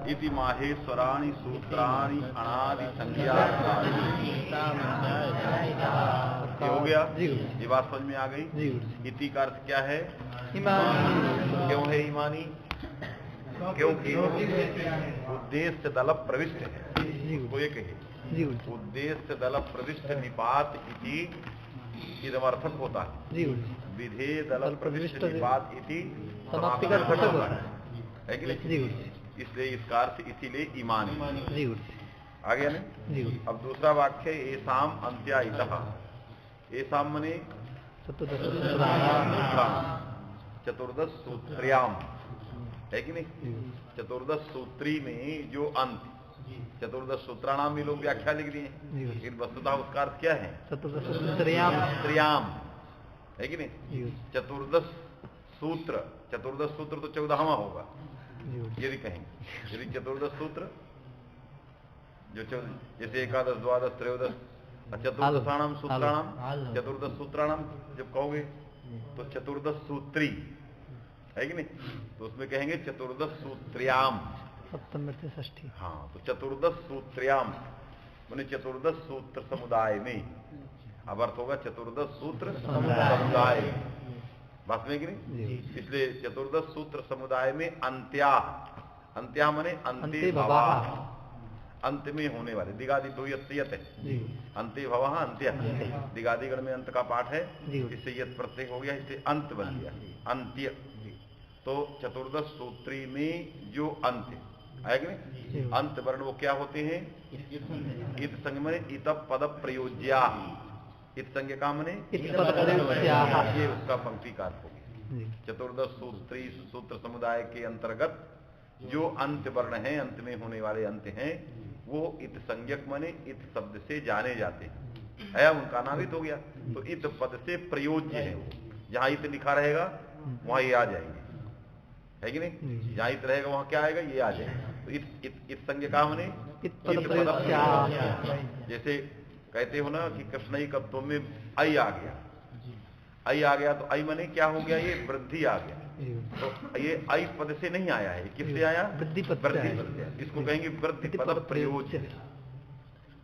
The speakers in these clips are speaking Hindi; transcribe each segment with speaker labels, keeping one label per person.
Speaker 1: इति माहेश्वराणि सूत्राणि अनादि संज्ञार्थानि। हो गया, ये बात समझ में आ गई। इति का अर्थ क्या है? क्यों है ईमानी? क्योंकि उद्देश्य दल प्रविष्ट है। तो ये कहे उद्देश्य दल प्रविष्ट निपात इति इदमर्थक होता है। विधेय दल प्रविष्ट निपात इति समाप्ति का घटक होता है कि नहीं? इसलिए इसका अर्थ इसीलिए ईमान आ गया नहीं। अब दूसरा वाक्य एसाम अंत्यायितः। एसाम मने चतुर्दश सूत्र्याम है कि नहीं? चतुर्दश सूत्री में जो अंत, चतुर्दश सूत्राणाम में लोग व्याख्या लिख दिए, लेकिन वस्तुतः उसका अर्थ क्या है? सूत्र्याम है कि नहीं? चतुर्दश सूत्र, चतुर्दश सूत्र तो 14वां होगा यदि कहेंगे। यदि चतुर्दश सूत्र जो जैसे एकादश द्वादश त्रयोदश चतुर्दशाणाम सूत्राणाम, चतुर्दश सूत्राणाम जब कहोगे तो चतुर्दश सूत्री है कि नहीं? तो उसमें कहेंगे चतुर्दश सूत्र्याम,
Speaker 2: सप्तम से षष्ठी।
Speaker 1: हाँ, तो चतुर्दश सूत्र्याम माने चतुर्दश सूत्र समुदाय में। अब अर्थ होगा चतुर्दश सूत्र समुदाय, बात में कि नहीं? इसलिए चतुर्दश सूत्र समुदाय में अंत्या, अंत्या माने अंते भवः, अंत में होने वाले। दिगादि दो यत है, अंते भवः अंत्य, दिगादि गण में अंत का पाठ है, इससे यत प्रत्यय हो गया, इससे अंत बन गया अंत्य। तो चतुर्दश सूत्री में जो अंत है कि नहीं? अंत वर्ण वो क्या होते हैं? इत संज्ञ माने इत पद प्रयोज्या। इत संज्ञ का माने ये उसका पंक्ति का अर्थ हो गया। चतुर्दश सूत्री सूत्र समुदाय के अंतर्गत जो अंत वर्ण है, अंत में होने वाले अंत हैं, वो इत संज्ञक माने इत शब्द से जाने जाते हैं। उनका नामित हो गया। तो इत पद से प्रयोज्य है वो। जहां इत लिखा रहेगा वहां ये आ जाएंगे, है कि नहीं? जहां इत रहेगा वहां क्या आएगा? ये आ जाएगा। तो इत संज्ञ का माने इत पद। जैसे कहते हो ना कि कृष्ण कत्व में आई आ गया, आई आ गया, तो आई माने क्या हो गया? ये वृद्धि आ गया। तो ये आई पद से नहीं आया है, किससे आया? वृद्धि पद। इसको कहेंगे वृद्धि पद प्रयोज्य,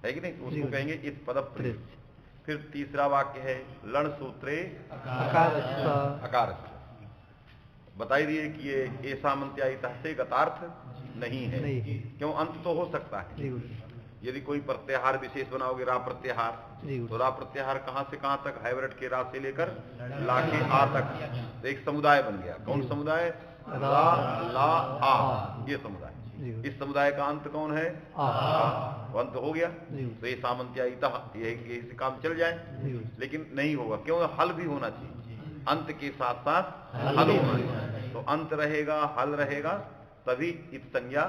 Speaker 1: है कि नहीं? उसको कहेंगे इत पद प्रयोज्य। फिर तीसरा वाक्य है लण सूत्रे अकार। बताई दिए कि ये एसामंत्यायितः से गतार्थ नहीं है। क्यों? अंत तो हो सकता है। यदि कोई प्रत्याहार विशेष बनाओगे, रा प्रत्याहार, तो रा प्रत्याहार कहां से कहां तक? हाइब्रिड के रा से लेकर ला के आ तक, तो एक समुदाय बन गया। कौन समुदाय? रा ला आ, ये समुदाय। इस समुदाय का अंत कौन है? आ। अंत हो गया। तो ये सामंत्यायितः ये काम चल जाए, लेकिन नहीं होगा। क्यों? हल भी होना चाहिए, अंत के साथ साथ हल होना चाहिए। तो अंत रहेगा, हल रहेगा, तभी इत संज्ञा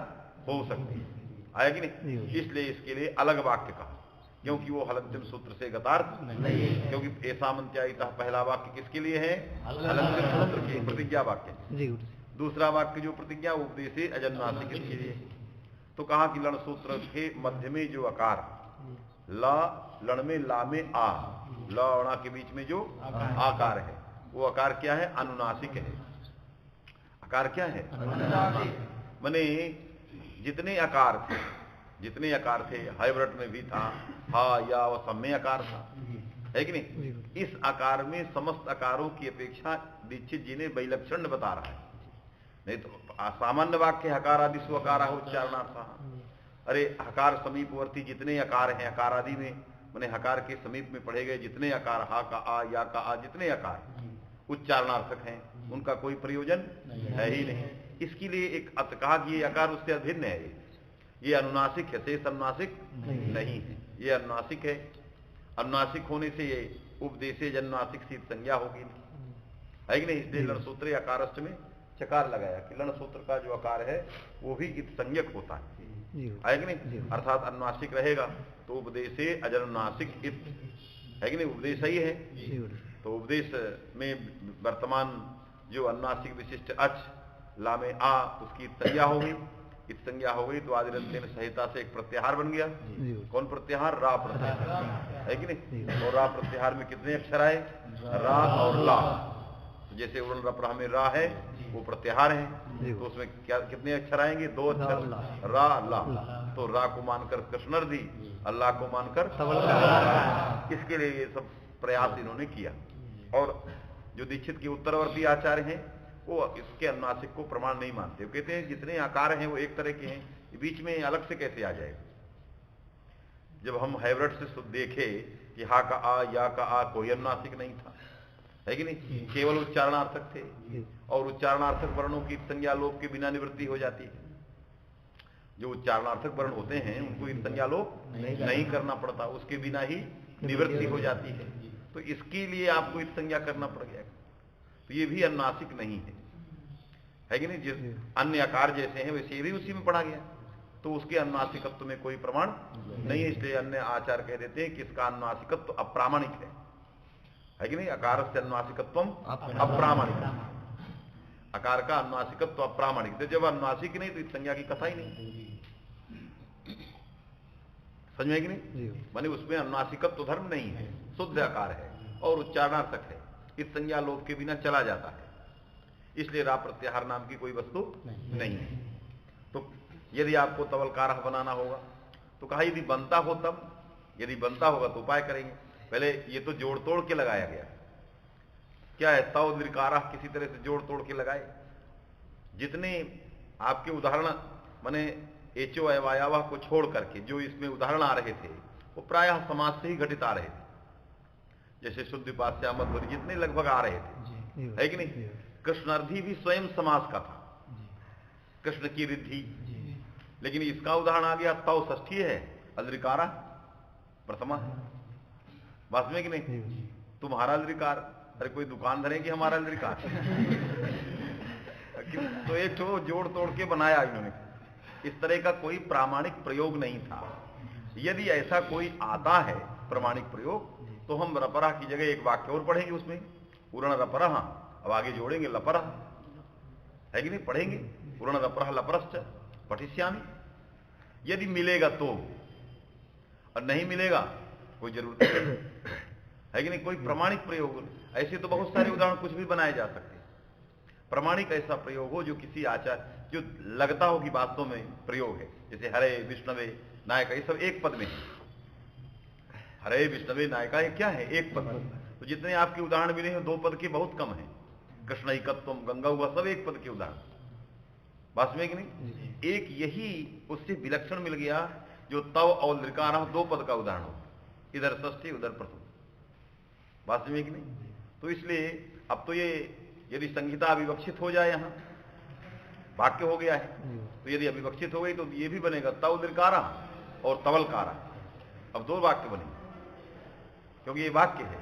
Speaker 1: हो सकती है। आया कि नहीं? इसलिए इसके लिए अलग वाक्य कहा, क्योंकि वो हलंतिम सूत्र से गतार्थ नहीं है। क्योंकि एसामंत्यायितः पहला वाक्य किसके लिए है? हलंतिम सूत्र के प्रतिज्ञा वाक्य। दूसरा वाक्य जो प्रतिज्ञा उपदेशे अजन्मासिक के लिए। तो कहा कि लण सूत्र के मध्य में जो अकार, ला लण में ला में आ, ला और आ के बीच में जो आकार है, वो आकार क्या है? अनुनासिक है। आकार क्या है? माने जितने आकार थे, हाइब्रिड में भी था, हा या व सम्य आकार था, है कि नहीं? इस आकार में समस्त आकारों की अपेक्षा दीक्षित जी ने वैलक्षण्य बता रहा है। नहीं तो सामान्य वाक्य हकार आदि सुअकारा उच्चारणार्थ। अरे हकार समीपवर्ती जितने आकार हैं हकार आदि में, माने हकार के समीप में पढ़े गए जितने आकार, हा का आ, या का आ, जितने आकार उच्चारणार्थक हैं, उनका कोई प्रयोजन है ही नहीं। इसके लिए एक अर्थ कहा कि ये आकार उससे अभिन्न है, ये अनुनासिक है, शेष अनुनासिक नहीं है, ये अनुनासिक है। अनुनासिक होने से ये उपदेशे जन्नासिक सी संज्ञा होगी, है कि नहीं? इसलिए लण सूत्रे अकारस्थ में चकार लगाया कि लण सूत्र का जो आकार है वो भी इत संज्ञक होता है कि नहीं? अर्थात अनुनासिक रहेगा तो उपदेशे अजनुनासिक इत, है कि नहीं? उपदेश ही है। तो उपदेश में वर्तमान जो अनुनासिक विशिष्ट अच ला में आ, उसकी संज्ञा होगी, इत संज्ञा हो गई तो आदिरंतेन सहिता से एक प्रत्याहार बन गया। कौन प्रत्याहार? रा प्रत्याहार, है कि नहीं? और रा प्रत्याहार में कितने अक्षर आए? रा और ला। जैसे उड़न रपरा में रा है वो प्रत्याहार है, तो उसमें क्या कितने अक्षर आएंगे? 2 अक्षर, रा ला। तो रा को मानकर कृष्णर्धी, अल्लाह को मानकर तवलकार। इसके लिए ये सब प्रयास इन्होंने किया। और जो दीक्षित के उत्तरवर्ती आचार्य हैं वो इसके अनुनासिक को प्रमाण नहीं मानते। वो कहते हैं जितने आकार हैं वो एक तरह के हैं, बीच में अलग से कैसे आ जाएगा? जब हम हैवरट से देखे कि हा का आ, या का आ कोई अनुनासिक नहीं था, है कि नहीं? केवल उच्चारणार्थक थे, और उच्चारणार्थक वर्णों की संज्ञा लोप के बिना निवृत्ति हो जाती है। जो उच्चारणार्थक वर्ण होते हैं उनको संज्ञा लोप नहीं करना पड़ता, उसके बिना ही निवृत्ति हो जाती है। तो इसके लिए आपको संज्ञा करना पड़ गया। तो ये भी अनुनासिक नहीं है कि नहीं? जिस अन्य आकार जैसे हैं वैसे ये भी उसी में पढ़ा गया, तो उसके अनुनासिकत्व में कोई प्रमाण नहीं है। इसलिए अन्य आचार्य कह देते हैं कि इसका अनुनासिकत्व अप्रामाणिक है कि नहीं? आकार से अनुनासिकत्व अप्रामाणिक, आकार का अनुनासिकत्व अप्रामाणिक। तो जब अनुनासिक नहीं तो इस संज्ञा की कथा ही नहीं, समझ में कि नहीं? माने उसमें अनुनासिकत्व धर्म नहीं है, शुद्ध आकार है और उच्चारणार्थक है, इस संज्ञा लोप के बिना चला जाता है। इसलिए रा प्रत्याहार नाम की कोई वस्तु नहीं है। तो यदि आपको तवलकार बनाना होगा तो कहा यदि बनता हो तब, यदि बनता होगा तो उपाय करेंगे। पहले ये तो जोड़ तोड़ के लगाया गया, क्या है? तव दृकारा किसी तरह से जोड़ तोड़ के लगाए। जितने आपके उदाहरण माने एचो अवायावा को छोड़ करके जो इसमें उदाहरण आ रहे थे वो प्रायः समाज से ही घटित आ रहे थे। जैसे शुद्ध पास्या मध्वरी जितने लगभग आ रहे थे, है कि नहीं? कृष्णार्धी भी स्वयं समास का था, कृष्ण की रिद्धि। लेकिन इसका उदाहरण आ गया तव षष्ठी है, अद्रिकारा प्रथमा है। वास्तव में कि नहीं? तुम्हारा अद्रिकार, अरे कोई दुकान धरे कि हमारा अद्रिकार? तो एक तो जोड़ तोड़ के बनाया इन्होंने। इस तरह का कोई प्रामाणिक प्रयोग नहीं था। यदि ऐसा कोई आता है प्रामाणिक प्रयोग तो हम रपरा की जगह एक वाक्य और पढ़ेंगे उसमें, उरण रपरा, अब आगे जोड़ेंगे लपरा, है कि नहीं? पढ़ेंगे उरण रपरा लपरश्च पठिष्यामि। यदि मिलेगा तो, और नहीं मिलेगा कोई जरूरत नहीं, है कि नहीं? कोई प्रमाणिक प्रयोग, ऐसे तो बहुत सारे उदाहरण कुछ भी बनाए जा सकते हैं। प्रमाणिक ऐसा प्रयोग हो जो किसी आचार जो लगता हो कि वास्तव में प्रयोग है, जैसे हरे विष्णवे नायका, ये सब एक पद में है। हरे विष्णवे नायका ये क्या है? एक पद। तो जितने आपके उदाहरण मिले हैं 2 पद के बहुत कम है। कृष्ण एकत्वम, गंगा हुआ, सब 1 पद के उदाहरण। वास्तव में कि नहीं? एक यही उससे विलक्षण मिल गया जो तव और लृकारा 2 पद का उदाहरण हो, इधर षष्ठी उधर प्रथम। वास्तव में कि नहीं? तो इसलिए अब तो ये यदि संहिता अविवक्षित हो जाए, यहां वाक्य हो गया है, तो यदि अविवक्षित हो गई तो ये भी बनेगा तव लृकारा और तवलकारा। अब 2 वाक्य बनेंगे क्योंकि ये वाक्य है।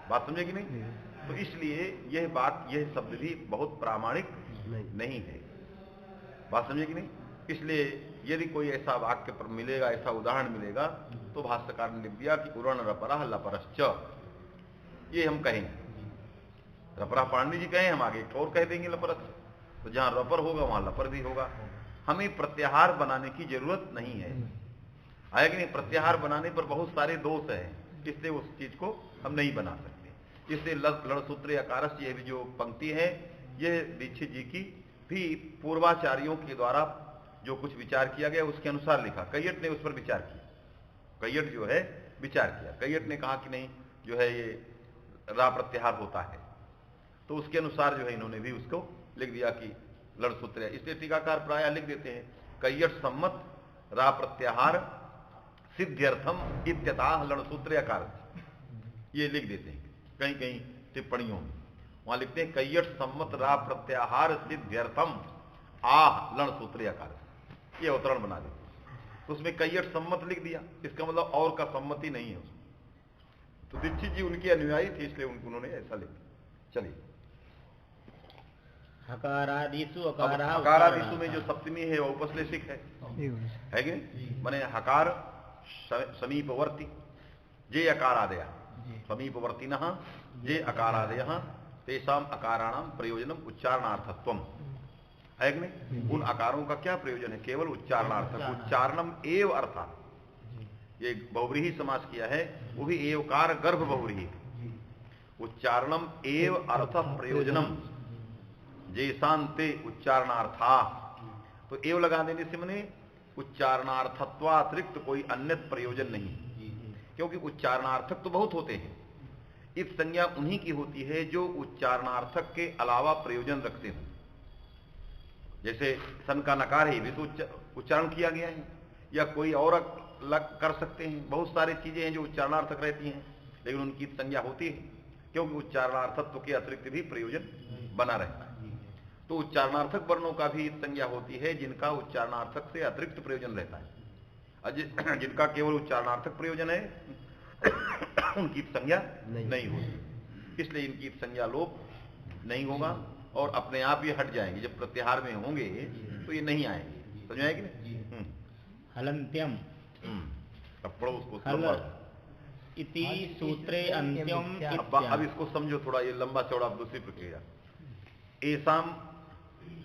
Speaker 1: बात समझे कि नहीं? तो इसलिए यह बात, यह शब्द भी बहुत प्रामाणिक नहीं है। बात समझे कि नहीं? इसलिए यदि कोई ऐसा वाक्य पर मिलेगा, ऐसा उदाहरण मिलेगा, तो भाष्यकार ने लिख दिया कि उरण रपरा लपरश्च, ये हम कहेंगे। रपरा पांडे जी कहें, हम आगे एक और कह देंगे लपरश्च। तो जहां रपर होगा वहां लपर भी होगा। हमें प्रत्याहार बनाने की जरूरत नहीं है, आया कि नहीं? प्रत्याहार बनाने पर बहुत सारे दोष हैं, इसलिए उस चीज को हम नहीं बना सकते। इसलिए लड़सूत्र अकारस, ये भी जो पंक्ति है, यह दीक्षित जी की भी पूर्वाचार्यों के द्वारा जो कुछ विचार किया गया उसके अनुसार लिखा। कैयट ने उस पर विचार किया, कैयट जो है विचार किया। कैयट ने कहा कि नहीं, जो है ये रा प्रत्याहार होता है, तो उसके अनुसार जो है इन्होंने भी उसको लिख दिया कि लड़सूत्र। इसलिए टीकाकार प्राय लिख देते हैं कैयट सम्मत रा प्रत्याहार सिद्ध्यर्थम इत्यतः लड़सूत्र आकार, ये लिख देते हैं कहीं कहीं टिप्पणियों में। वहां लिखते हैं कैयट सम्मत रा प्रत्याहार सिद्ध्यर्थम आह लड़सूत्र आकार, ये अवतरण बना देते। तो उसमें कैयट सम्मत लिख दिया, इसका मतलब और का सम्मति नहीं है उसमें। तो दीक्षित जी उनके अनुयायी थे, इसलिए उन्होंने ऐसा लिख दिया। चलिए, हकारादिशु में जो सप्तमी है वो उपश्लेषिक है कि माने हकार समीपवर्ती, जे अकारादय समीपवर्ती न जे अकारादय तेषाम अकाराणाम प्रयोजनम उच्चारणार्थत्वम, है कि नहीं? उन आकारों का क्या प्रयोजन है? केवल उच्चारणार्थक, उच्चारणम एव अर्थात। ये बहुव्रीहि समास किया है, वो भी एवकार गर्भ बहुव्रीहि। उच्चारणम एव अर्थ प्रयोजनम, जैसांते उच्चारणार्था, तो एव लगा देने से मने उच्चारणार्थत्वातिरिक्त कोई अन्य प्रयोजन नहीं, क्योंकि उच्चारणार्थक तो बहुत होते हैं। इस संज्ञा उन्हीं की होती है जो उच्चारणार्थक के अलावा प्रयोजन रखते हो। जैसे सन का नकार है, भी तो उच्चारण किया गया है, या कोई और कर सकते हैं। बहुत सारी चीजें हैं जो उच्चारणार्थक रहती हैं, लेकिन उनकी संज्ञा होती है, क्योंकि उच्चारणार्थत्व के अतिरिक्त भी प्रयोजन बना रहता है। तो उच्चारणार्थक वर्णों का भी संज्ञा होती है जिनका उच्चारणार्थक से अतिरिक्त प्रयोजन रहता है। जिनका केवल उच्चारणार्थक प्रयोजन है उनकी संज्ञा नहीं होती, इसलिए इनकी संज्ञा लोप नहीं होगा और अपने आप ये हट जाएंगे। जब प्रत्याहार में होंगे तो ये नहीं आएंगे। समझ आएगी ना?
Speaker 3: हलन्त्यम,
Speaker 1: अब पढ़ो उसको।
Speaker 3: इति सूत्रे अंत्यम।
Speaker 1: अब इसको समझो थोड़ा, ये लंबा चौड़ा दूसरी प्रक्रिया। एसाम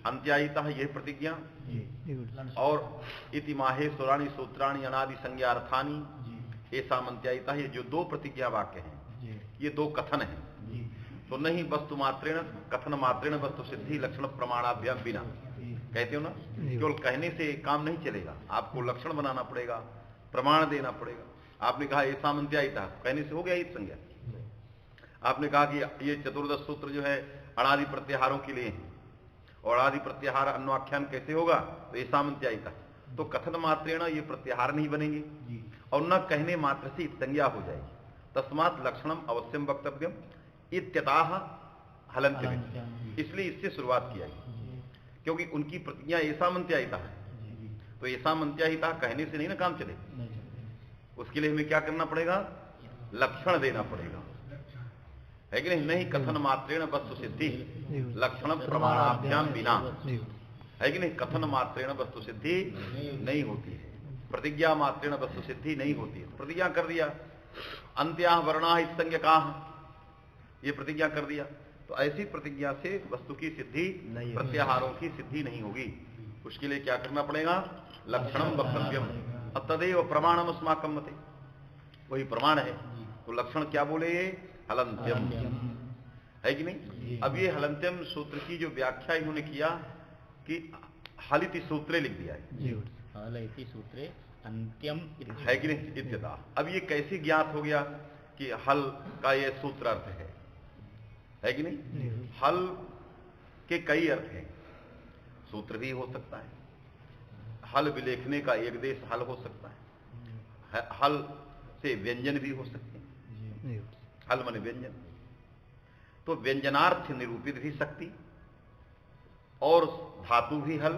Speaker 1: अंत्यायिता, यह प्रतिज्ञा, और इति माहेश्वराणि सूत्राणि अनादि संज्ञार्थानि, एसाम अंत्यायिता, ये जो दो प्रतिज्ञा वाक्य हैं, ये दो कथन हैं। तो नहीं वस्तु मात्रेण कथन मात्रेण वस्तु सिद्धि लक्षण प्रमाणाभ्याम बिना, कहते हो ना, केवल कहने से काम नहीं चलेगा, आपको लक्षण बनाना पड़ेगा, प्रमाण देना पड़ेगा। आपने कहा एसाम अंत्यायिता, कहने से हो गया इत संज्ञा। आपने कहा कि ये चतुर्दश सूत्र जो है अनादि प्रत्याहारों के लिए है, और अनादि प्रत्याहार अन्वाख्यान कैसे होगा? तो एसाम अंत्यायिता, तो कथन मात्रेण ये प्रत्याहार नहीं बनेंगे और न कहने मात्र से इत संज्ञा हो जाएगी। तस्मात् लक्षणम अवश्यम वक्तव्यम इत्यतः हलन्त्यम, इसलिए इससे शुरुआत किया गया, क्योंकि उनकी प्रतिज्ञा एसाम अंत्यायिता है। तो एसाम अंत्यायिता कहने से नहीं ना काम चले, उसके लिए हमें क्या करना पड़ेगा? लक्षण देना पड़ेगा, है कि नहीं? नहीं कथन मात्रेण वस्तु सिद्धि लक्षण प्रमाणाभ्याम बिना, है कि नहीं? कथन मात्रेण वस्तु सिद्धि नहीं होती है, प्रतिज्ञा मात्रेण वस्तु सिद्धि नहीं होती है। प्रतिज्ञा कर दिया, अंत्या वर्णा संज्ञका, ये प्रतिज्ञा कर दिया, तो ऐसी प्रतिज्ञा से वस्तु की सिद्धि, प्रत्याहारों की सिद्धि नहीं होगी। उसके लिए क्या करना पड़ेगा? लक्षणम वक्तव्यम तदेव प्रमाणम अस्माकं मते, वही प्रमाण है। तो लक्षण क्या बोले? हलन्त्यम, है कि नहीं? अब ये हलन्त्यम सूत्र की जो व्याख्या इन्होंने किया कि हलिति सूत्रे लिख दिया है,
Speaker 3: हलिति सूत्रे अंत्यम,
Speaker 1: है कि नहीं? इत्यता। अब ये कैसे ज्ञात हो गया कि हल का ये सूत्र अर्थ है कि नहीं? हल के कई अर्थ हैं, सूत्र भी हो सकता है, हल विलेखने का एक देश हल हो सकता है, हल से व्यंजन भी हो सकते हैं, हल माने व्यंजन। तो व्यंजनार्थ निरूपित भी शक्ति, और धातु भी हल,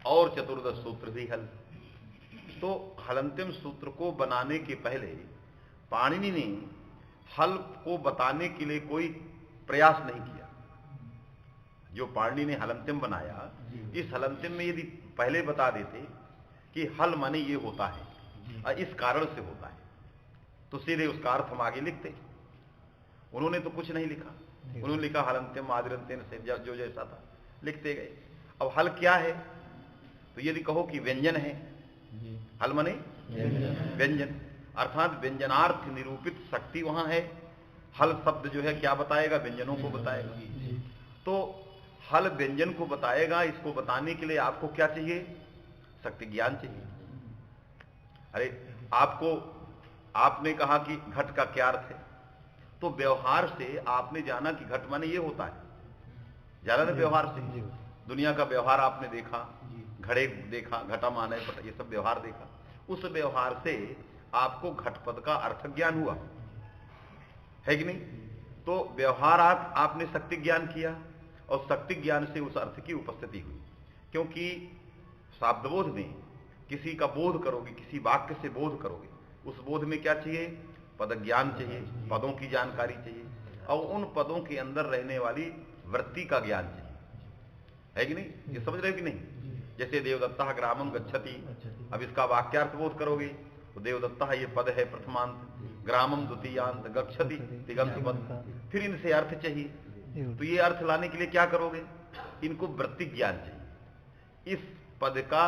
Speaker 1: और चतुर्दश सूत्र भी हल। तो हलन्त्यम सूत्र को बनाने के पहले पाणिनि ने हल को बताने के लिए कोई प्रयास नहीं किया। जो पाणिनि ने हलन्त्यम बनाया, इस हलन्त्यम में यदि पहले बता देते कि हल माने ये होता है और इस कारण से होता है, तो सीधे उसका अर्थ हम आगे लिखते। उन्होंने तो कुछ नहीं लिखा, उन्होंने लिखा हलन्त्यम आदिरन्त्येन से जो जैसा था लिखते गए। अब हल क्या है? तो यदि कहो कि व्यंजन है, हल माने व्यंजन, अर्थात व्यंजनार्थ निरूपित शक्ति वहां है। हल शब्द जो है क्या बताएगा? व्यंजनों को बताएगा। तो हल व्यंजन को बताएगा, इसको बताने के लिए आपको क्या चाहिए? शक्ति ज्ञान चाहिए। अरे आपने कहा कि घट का क्या अर्थ है, तो व्यवहार से आपने जाना कि घट माने ये होता है, जाना ना व्यवहार से। दुनिया का व्यवहार आपने देखा, घड़े देखा, घटा माने ये सब व्यवहार देखा, उस व्यवहार से आपको घटपद का अर्थ ज्ञान हुआ, है कि नहीं? तो व्यवहार आपने शक्ति ज्ञान किया, और शक्ति ज्ञान से उस अर्थ की उपस्थिति हुई। क्योंकि शाब्दबोध में किसी का बोध करोगे, किसी वाक्य से बोध करोगे, उस बोध में क्या चाहिए? पद ज्ञान चाहिए, पदों की जानकारी चाहिए, और उन पदों के अंदर रहने वाली वृत्ति का ज्ञान चाहिए, है कि नहीं? ये समझ रहे हो कि नहीं? जैसे देवदत्ता ग्रामम गच्छति, अब इसका वाक्यार्थ बोध करोगे तो देवदत्ता ये पद है प्रथमांत, ग्रामम द्वितीयांत, गच्छति तिगंत पद, फिर इनसे अर्थ चाहिए। तो ये अर्थ लाने के लिए क्या करोगे? इनको वृत्ति ज्ञान चाहिए, इस पद का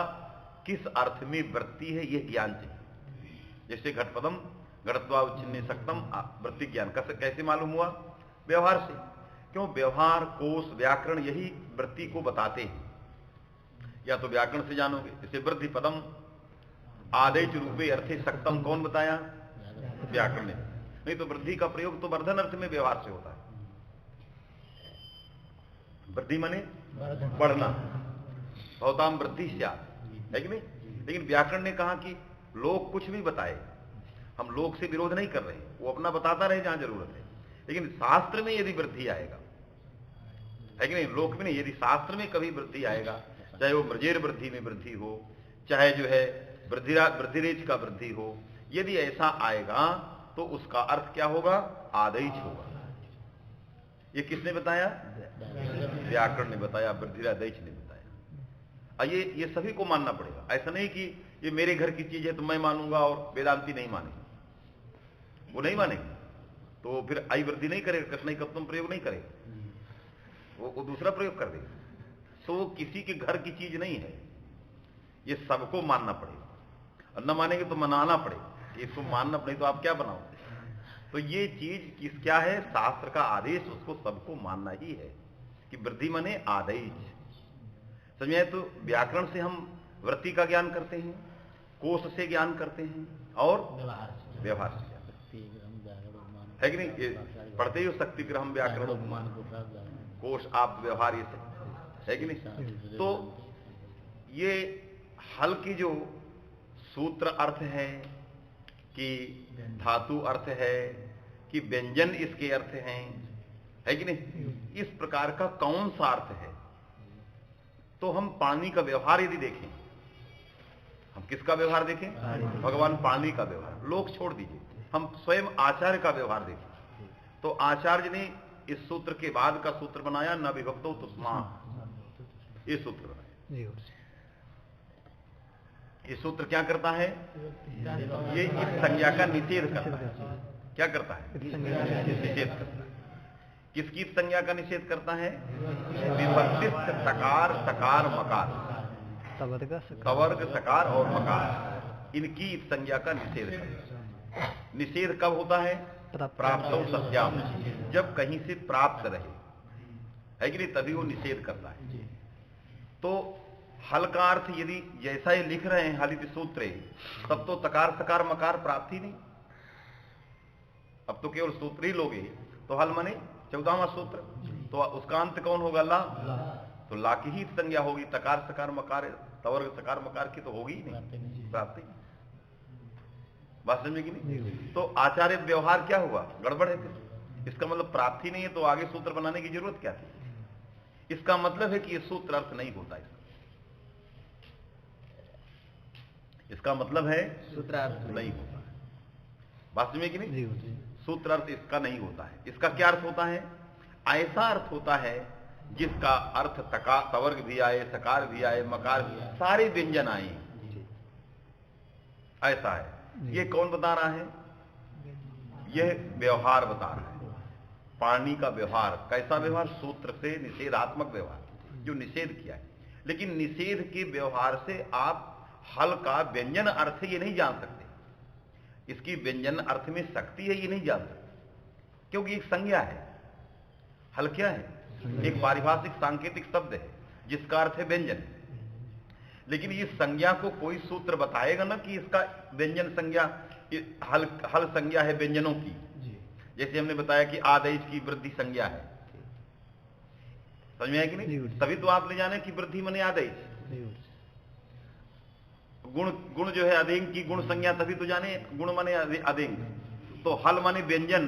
Speaker 1: किस अर्थ में वृत्ति है यह ज्ञान चाहिए। जैसे घटपदम घटत्वावच्छिन्ने सक्तम, वृत्ति ज्ञान कैसे मालूम हुआ? व्यवहार से। क्यों? व्यवहार, कोश, व्याकरण यही वृत्ति को बताते हैं। या तो व्याकरण से जानोगे, जैसे वृद्धि पदम आदेश रूपे अर्थे सक्तम कौन बताया? व्याकरण ने। नहीं तो वृद्धि का प्रयोग तो वर्धन अर्थ में व्यवहार से होता है। वृद्धि माने बढ़ना, भवताम वृद्धि स्यात्, है कि नहीं? लेकिन व्याकरण ने कहा कि लोग कुछ भी बताए, हम लोग से विरोध नहीं कर रहे, वो अपना बताता रहे जहां जरूरत है, लेकिन शास्त्र में यदि वृद्धि आएगा, है कि नहीं? लोक में नहीं, यदि शास्त्र में कभी वृद्धि आएगा, चाहे वो ब्रजेर वृद्धि में वृद्धि हो, चाहे जो है वृद्धिरेच का वृद्धि हो, यदि ऐसा आएगा तो उसका अर्थ क्या होगा? आदेश होगा। ये किसने बताया? व्याकरण ने बताया, वृद्धिरादेश ने बताया। ये सभी को मानना पड़ेगा। ऐसा नहीं कि ये मेरे घर की चीज है तो मैं मानूंगा और वेदांती नहीं मानेंगे, वो नहीं मानेंगे तो फिर आई वृद्धि नहीं करेगा, कठिनाई कत्वम प्रयोग नहीं करेगा, वो दूसरा प्रयोग कर देगा। तो किसी के घर की चीज नहीं है, ये सबको मानना पड़ेगा। और न मानेंगे तो मनाना पड़ेगा, इसको मानना पड़ेगा। तो आप क्या बनाओगे? तो ये चीज क्या है? शास्त्र का आदेश, उसको सबको मानना ही है कि वृद्धि माने आदेश। समझ में? तो व्याकरण से हम वृत्ति का ज्ञान करते हैं, कोश से ज्ञान करते हैं और व्यवहार से ज्ञान, है कि नहीं? ये पढ़ते ही हो, शक्ति ग्रहम व्याकरण उपमान, कोश आप व्यवहार, ये सब है कि नहीं? तो ये हल की जो सूत्र अर्थ है कि धातु अर्थ है कि व्यंजन इसके अर्थ हैं, है कि नहीं? इस प्रकार का कौन सा अर्थ है? तो हम पाणिनि का व्यवहार यदि देखें, हम किसका व्यवहार देखें? भगवान पाणिनि का व्यवहार। लोग छोड़ दीजिए, हम स्वयं आचार्य का व्यवहार देखें। तो आचार्य ने इस सूत्र के बाद का सूत्र बनाया, न विभक्तो तुस्मा, ये सूत्र बनाया। ये सूत्र क्या करता है? ये इस संज्ञा का निषेध करता है। क्या करता है? निषेध करता है। किसकी संज्ञा का निषेध करता है? विभक्तिस्थ सकार, सकार, मकार, सवर्ग, सकार और मकार, इनकी संज्ञा का निषेध करता है। निषेध कब होता है? प्राप्तो सत्याम, जब कहीं से प्राप्त रहे, है कि नहीं? तभी वो निषेध करता है। तो हल का अर्थ यदि जैसा ये लिख रहे हैं हलित सूत्र, तब तो तकार, सकार, मकार प्राप्त ही नहीं। अब तो केवल सूत्र ही लोगे तो हल माने 14वां सूत्र, तो उसका अंत कौन होगा? ला। तो ला की ही संज्ञा होगी, तकार, सकार, मकार, तवर्ग, सकार, मकार की तो होगी ही नहीं प्राप्ति। बात समझे कि नहीं? तो आचार्य व्यवहार क्या हुआ? गड़बड़ है। फिर इसका मतलब प्राप्ति नहीं है, तो आगे सूत्र बनाने की जरूरत क्या थी? इसका मतलब है कि ये सूत्र अर्थ नहीं होता। इसका मतलब है सूत्रार्थ नहीं होता। बात समझे कि नहीं? सूत्र अर्थ इसका नहीं होता है। इसका क्या अर्थ होता है? ऐसा अर्थ होता है जिसका अर्थ तका, तवर्ग भी आए, सकार भी आए, मकार भी आए, सारे व्यंजन आए, ऐसा है। ये कौन बता रहा है? यह व्यवहार बता रहा है। पाणिनि का व्यवहार कैसा व्यवहार? सूत्र से निषेधात्मक व्यवहार, जो निषेध किया है। लेकिन निषेध के व्यवहार से आप हल का व्यंजन अर्थ ये नहीं जान सकते, इसकी व्यंजन अर्थ में शक्ति है ये नहीं जान सकते, क्योंकि एक संज्ञा है। हल क्या है? एक पारिभाषिक सांकेतिक शब्द है जिसका अर्थ है व्यंजन। लेकिन इस संज्ञा को कोई सूत्र बताएगा ना कि इसका व्यंजन संज्ञा, हल संज्ञा है व्यंजनों की। जैसे हमने बताया कि आदेश की वृद्धि संज्ञा है, समझ में आया कि नहीं? तभी तो आप ले जाने की वृद्धि माने आदेश। गुण जो है अदेंग की गुण संज्ञा, तभी तो जाने गुण माने अदेंग। तो हल माने व्यंजन,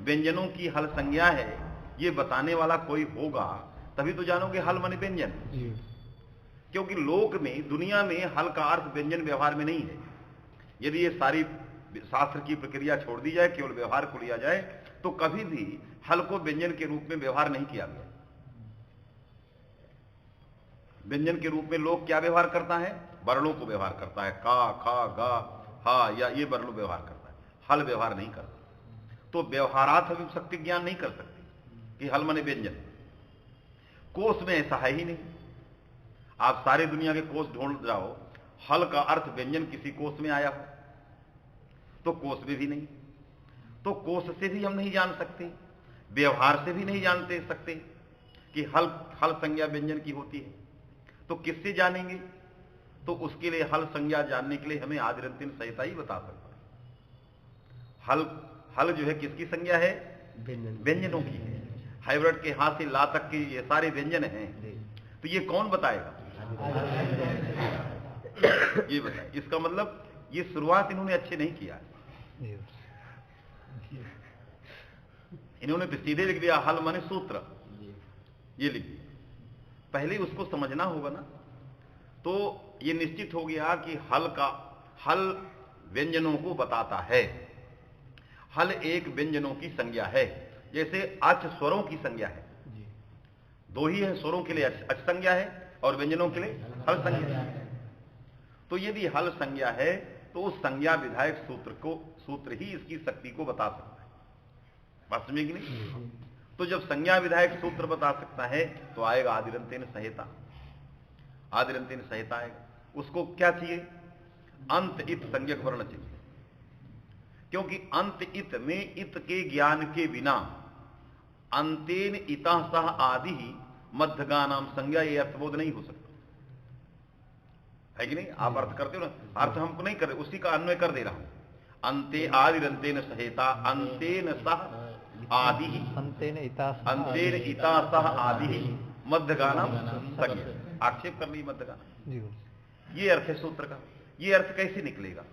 Speaker 1: व्यंजनों की हल संज्ञा है, ये बताने वाला कोई होगा तभी तो जानोगे हल माने व्यंजन। क्योंकि लोक में, दुनिया में हल का अर्थ व्यंजन व्यवहार में नहीं है। यदि ये सारी शास्त्र की प्रक्रिया छोड़ दी जाए, केवल व्यवहार को लिया जाए, तो कभी भी हल को व्यंजन के रूप में व्यवहार नहीं किया गया। व्यंजन के रूप में लोग क्या व्यवहार करता है? वर्णों को व्यवहार करता है, का, खा, गा, हा, या ये वर्ण व्यवहार करता है, हल व्यवहार नहीं करता। तो व्यवहारार्थ शक्ति ज्ञान नहीं कर सकते कि हल माने व्यंजन। कोश में ऐसा है ही नहीं। आप सारी दुनिया के कोश ढूंढ जाओ, हल का अर्थ व्यंजन किसी कोश में आया हो तो कोश में भी नहीं। तो कोश से भी हम नहीं जान सकते, व्यवहार से भी नहीं जानते सकते कि हल हल संज्ञा व्यंजन की होती है, तो किससे जानेंगे? तो उसके लिए हल संज्ञा जानने के लिए हमें आदिरंतिन संहिता ही बता सकता है। हल हल जो है किसकी संज्ञा है? व्यंजनों की है। हाइब्रिड के हाथ से ला तक के ये सारे व्यंजन हैं, तो ये कौन बताएगा? ये बताए। इसका मतलब ये शुरुआत इन्होंने अच्छे नहीं किया, इन्होंने तो सीधे लिख दिया हल माने सूत्र, ये लिख दिया। पहले उसको समझना होगा ना, तो ये निश्चित हो गया कि हल व्यंजनों को बताता है। हल एक व्यंजनों की संज्ञा है, जैसे अच स्वरों की संज्ञा है। दो ही है, स्वरों के लिए अच संज्ञा है और व्यंजनों के लिए हल संज्ञा है। तो यदि हल संज्ञा है तो उस संज्ञा विधायक सूत्र ही इसकी शक्ति को बता सकता है। बात समझे कि नहीं? तो जब संज्ञा विधायक सूत्र बता सकता है तो आएगा आदिरंतेन संहिता। आदिरंतेन संहिता आएगा। उसको क्या चाहिए? अंत इत संज्ञक वर्ण चाहिए, क्योंकि अंत इत में इत के ज्ञान के बिना अंतेन इतः सह आदि ही मध्यगा नाम संज्ञा ये अर्थबोध नहीं हो सकता है कि नहीं? आप अर्थ करते हो ना, अर्थ हमको नहीं कर रहे, उसी का अन्वय कर दे रहा हूं। अंते आदिरंतेन संहिता अंतेन सह आदि ही अंतेन इता सह आदि ही मध्यगा नाम संज्ञा। आक्षेप कर ली मध्यगा, ये अर्थ है सूत्र का। ये अर्थ कैसे निकलेगा?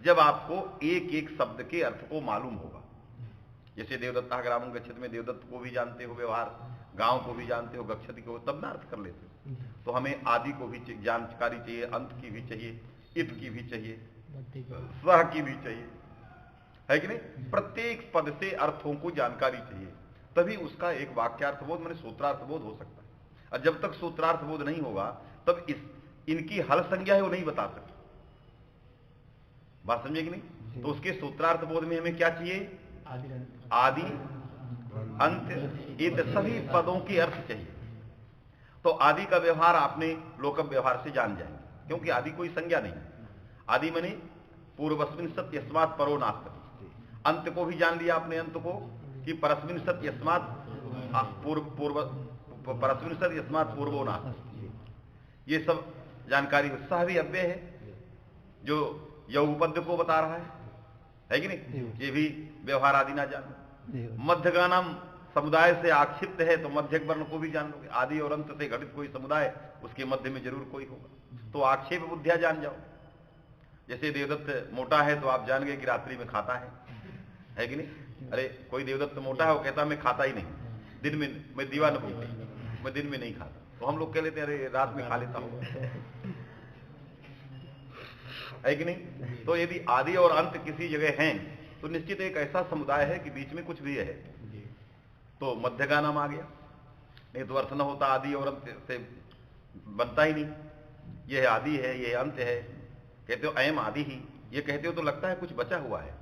Speaker 1: जब आपको एक एक शब्द के अर्थ को मालूम होगा। जैसे देवदत्ता ग्रामं गच्छति में देवदत्त को भी जानते हो व्यवहार, गांव को भी जानते हो, गच्छति को, तब ना अर्थ कर लेते हो। तो हमें आदि को भी जानकारी चाहिए, अंत की भी चाहिए, इत की भी चाहिए, सह की भी चाहिए, है कि नहीं? प्रत्येक पद से अर्थों को जानकारी चाहिए, तभी उसका एक वाक्यार्थबोध माने सूत्रार्थबोध हो सकता है। और जब तक सूत्रार्थबोध नहीं होगा तब इनकी हल संज्ञा है वो नहीं बता सकते। बात समझे कि नहीं? तो उसके सूत्रार्थ बोध में हमें क्या चाहिए? आदि अंत इत सभी पदों के अर्थ चाहिए। तो आदि का व्यवहार आपने लोकम व्यवहार से जान जाएंगे, क्योंकि आदि कोई संज्ञा नहीं। आदि माने पूर्वस्मिन सत् यस्मात् परो नास्ति। अंत को भी जान लिया आपने, अंत को कि परस्मिन सत् यस्मात् परस्मिन सत् यस्मात् पूर्वो नास्ति। ये सब जानकारी सह भी अव्यय है जो यौपद्य को बता रहा है कि नहीं? ये भी व्यवहार आदि ना जान। मध्यगा नाम समुदाय से आक्षिप्त है तो मध्यक वर्ण को भी जान लोगे। आदि और अंत से घटित कोई समुदाय, उसके मध्य में जरूर कोई होगा, तो आक्षेप बुद्धिया जान जाओ। जैसे देवदत्त मोटा है तो आप जान गए कि रात्रि में खाता है कि नहीं? अरे कोई देवदत्त मोटा है, वो कहता मैं खाता ही नहीं, दिन में मैं दीवाना हूं, मैं दिन में नहीं खाता। तो हम लोग कह लेते हैं अरे रात में खा लेता हूं, है कि नहीं? तो यदि आदि और अंत किसी जगह हैं तो निश्चित एक ऐसा समुदाय है कि बीच में कुछ भी है, तो मध्यगा नाम आ गया। नहीं तो अर्थ न होता, आदि और अंत से बनता ही नहीं। यह आदि है, यह अंत है। कहते हो अयम आदि ही, ये कहते हो तो लगता है कुछ बचा हुआ है।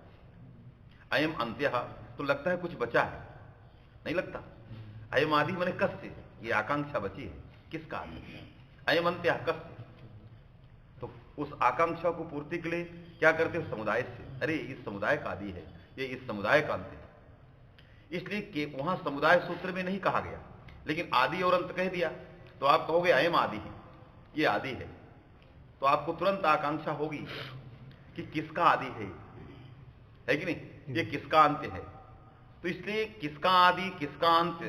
Speaker 1: अयम अंत्यः तो लगता है कुछ बचा है, नहीं लगता। अयम आदि माने कस्य, ये आकांक्षा बची है, किसका आदि? अयम अंत्यः कस्य, तो उस आकांक्षा को पूर्ति के लिए क्या करते हो? समुदाय से। अरे इस समुदाय का आदि है, ये इस समुदाय का अंत है। इसलिए कि वहां समुदाय सूत्र में नहीं कहा गया, लेकिन आदि और अंत कह दिया, तो आप कहोगे अयम आदि है, ये आदि है, तो आपको तुरंत आकांक्षा होगी कि किसका आदि है कि नहीं? ये किसका अंत है। तो इसलिए किसका आदि किसका अंत,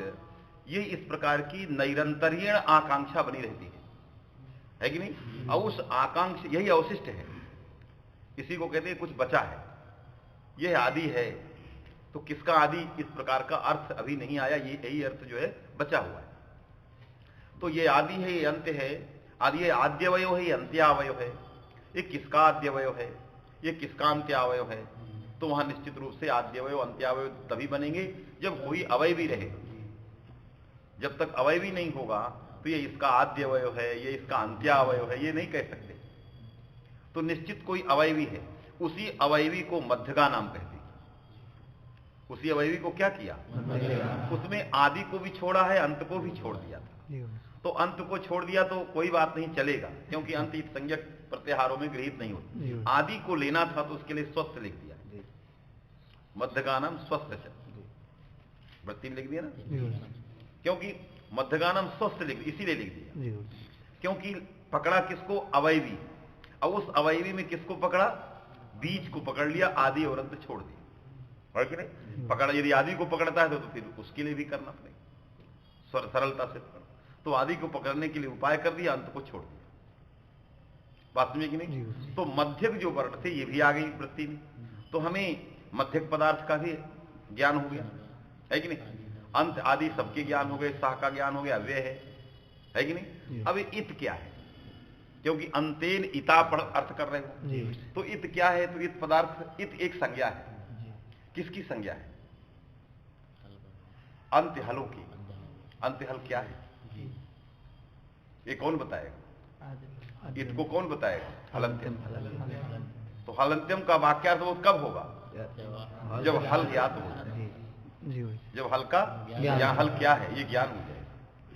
Speaker 1: ये इस प्रकार की नैरंतर्यण आकांक्षा बनी रहती है कि नहीं? और उस आकांक्षा यही अवशिष्ट है, इसी को कहते हैं कुछ बचा है, यह आदि है। तो किसका आदि, इस प्रकार का अर्थ अभी नहीं आया, ये यही अर्थ जो है बचा हुआ है। तो ये आदि है, ये अंत है। आदि ये आद्यवयो है, ये अंत्यावयो है। ये किसका आद्यवयो है, ये किसका अंत्यावयो है? तो वहां निश्चित रूप से आद्यवयो अंत्यावयो तभी बनेंगे जब कोई अवयवी रहे। जब तक अवयवी नहीं होगा तो ये इसका आद्यवयो है, ये इसका अंत्यावयो है, ये नहीं कह सकते। तो निश्चित कोई अवयवी है, उसी अवयवी को मध्यगा नाम कहते हैं। उसी अवयवी को क्या किया? उसमें आदि को भी छोड़ा है, अंत को भी छोड़ दिया था। तो अंत को छोड़ दिया तो कोई बात नहीं, चलेगा, क्योंकि अंत इत संज्ञक प्रत्याहारों में गृहीत नहीं होती। आदि को लेना था तो उसके लिए स्वस्थ लिख दिया, मध्यगा नाम स्वस्थ। वृत्ति में लिख दिया ना,
Speaker 2: जी गुरु जी।
Speaker 1: क्योंकि मध्यगानम स्वस्थ लिख, इसीलिए लिख दिया
Speaker 2: जी गुरु जी।
Speaker 1: क्योंकि पकड़ा किसको? अवयवी। अब उस अवयवी में किसको पकड़ा? बीज को पकड़ लिया, आदि और अंत छोड़ दिया, है कि नहीं? पकड़ा, यदि आदि को पकड़ता है तो फिर उसके लिए भी करना पड़ेगा सरलता से पकड़, तो आदि को पकड़ने के लिए उपाय कर दिया, अंत को छोड़ दिया। बात समझे कि नहीं? तो मध्यक जो वर्ण थे ये भी आ गई वृत्ति में, तो हमें मध्यक पदार्थ का भी ज्ञान हो गया, है कि नहीं? अंत आदि सबके ज्ञान हो गए, साह का ज्ञान हो गया, व्यय है कि नहीं? अब इत क्या है? क्योंकि अंतेन इता पर अर्थ कर रहे हो, तो इत क्या है? तो इत पदार्थ, इत एक संज्ञा है। किसकी संज्ञा है? अंत्य हलों की। अंत्य हल क्या है ये कौन बताएगा? इत को कौन बताएगा? हलंत्यम। तो हलंत्यम का वाक्यार्थ वो कब होगा? जब हल ज्ञात हो, जब हल का या हल क्या है ये ज्ञान हो जाए।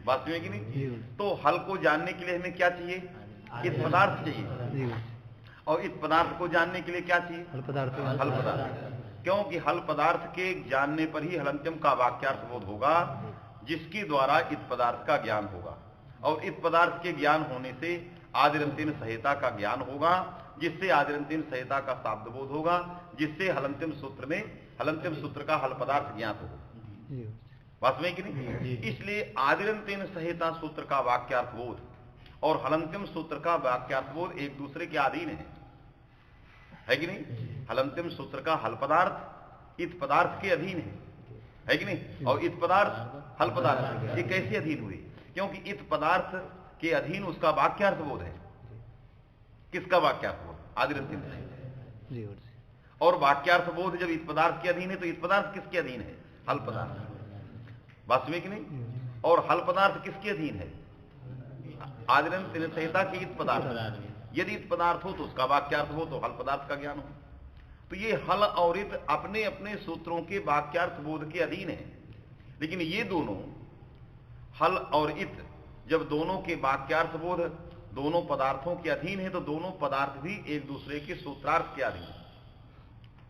Speaker 1: बात में कि नहीं? तो हल को जानने के लिए हमें क्या चाहिए? इत पदार्थ चाहिए। और इत पदार्थ को जानने के लिए क्या चाहिए? हल पदार्थ। हल पदार्थ, क्योंकि हल पदार्थ के जानने पर ही हलंत्यम का वाक्यार्थ बोध होगा, जिसके द्वारा इत पदार्थ का ज्ञान होगा। और इत पदार्थ के ज्ञान होने से आदिरंत्यन संहिता का ज्ञान होगा, जिससे आदिरंत्यन संहिता का शाब्द बोध होगा, जिससे हलंत्यम सूत्र में हलंत्यम सूत्र का हल पदार्थ ज्ञात होगा। बात में कि नहीं? इसलिए आदिरंत्यन संहिता सूत्र का वाक्यार्थ बोध और हलंत्यम सूत्र का वाक्यार्थ बोध एक दूसरे के अधीन है कि नहीं? हलंत्यम सूत्र का हल पदार्थ इत पदार्थ के अधीन है कि नहीं? और इत पदार्थ हल पदार्थ ये कैसे अधीन हुए? क्योंकि इत पदार्थ के अधीन उसका वाक्यार्थ बोध है। किसका वाक्यार्थ बोध? आदिरंत्यन संहिता। और वाक्यार्थ बोध जब इत पदार्थ के अधीन है तो इत पदार्थ किसके अधीन है? हल पदार्थ। बात समझे कि नहीं? और हल पदार्थ किसके अधीन है? आदिरंत्यन संहिता के इत पदार्थ। यदि इत पदार्थ हो तो उसका वाक्यार्थ हो, तो हल पदार्थ का ज्ञान हो। तो ये हल और इत अपने अपने सूत्रों के वाक्यार्थ बोध के अधीन है। लेकिन ये दोनों हल और इत जब दोनों के वाक्यार्थ बोध दोनों पदार्थों के अधीन है, तो दोनों पदार्थ भी एक दूसरे के सूत्रार्थ के अधीन है।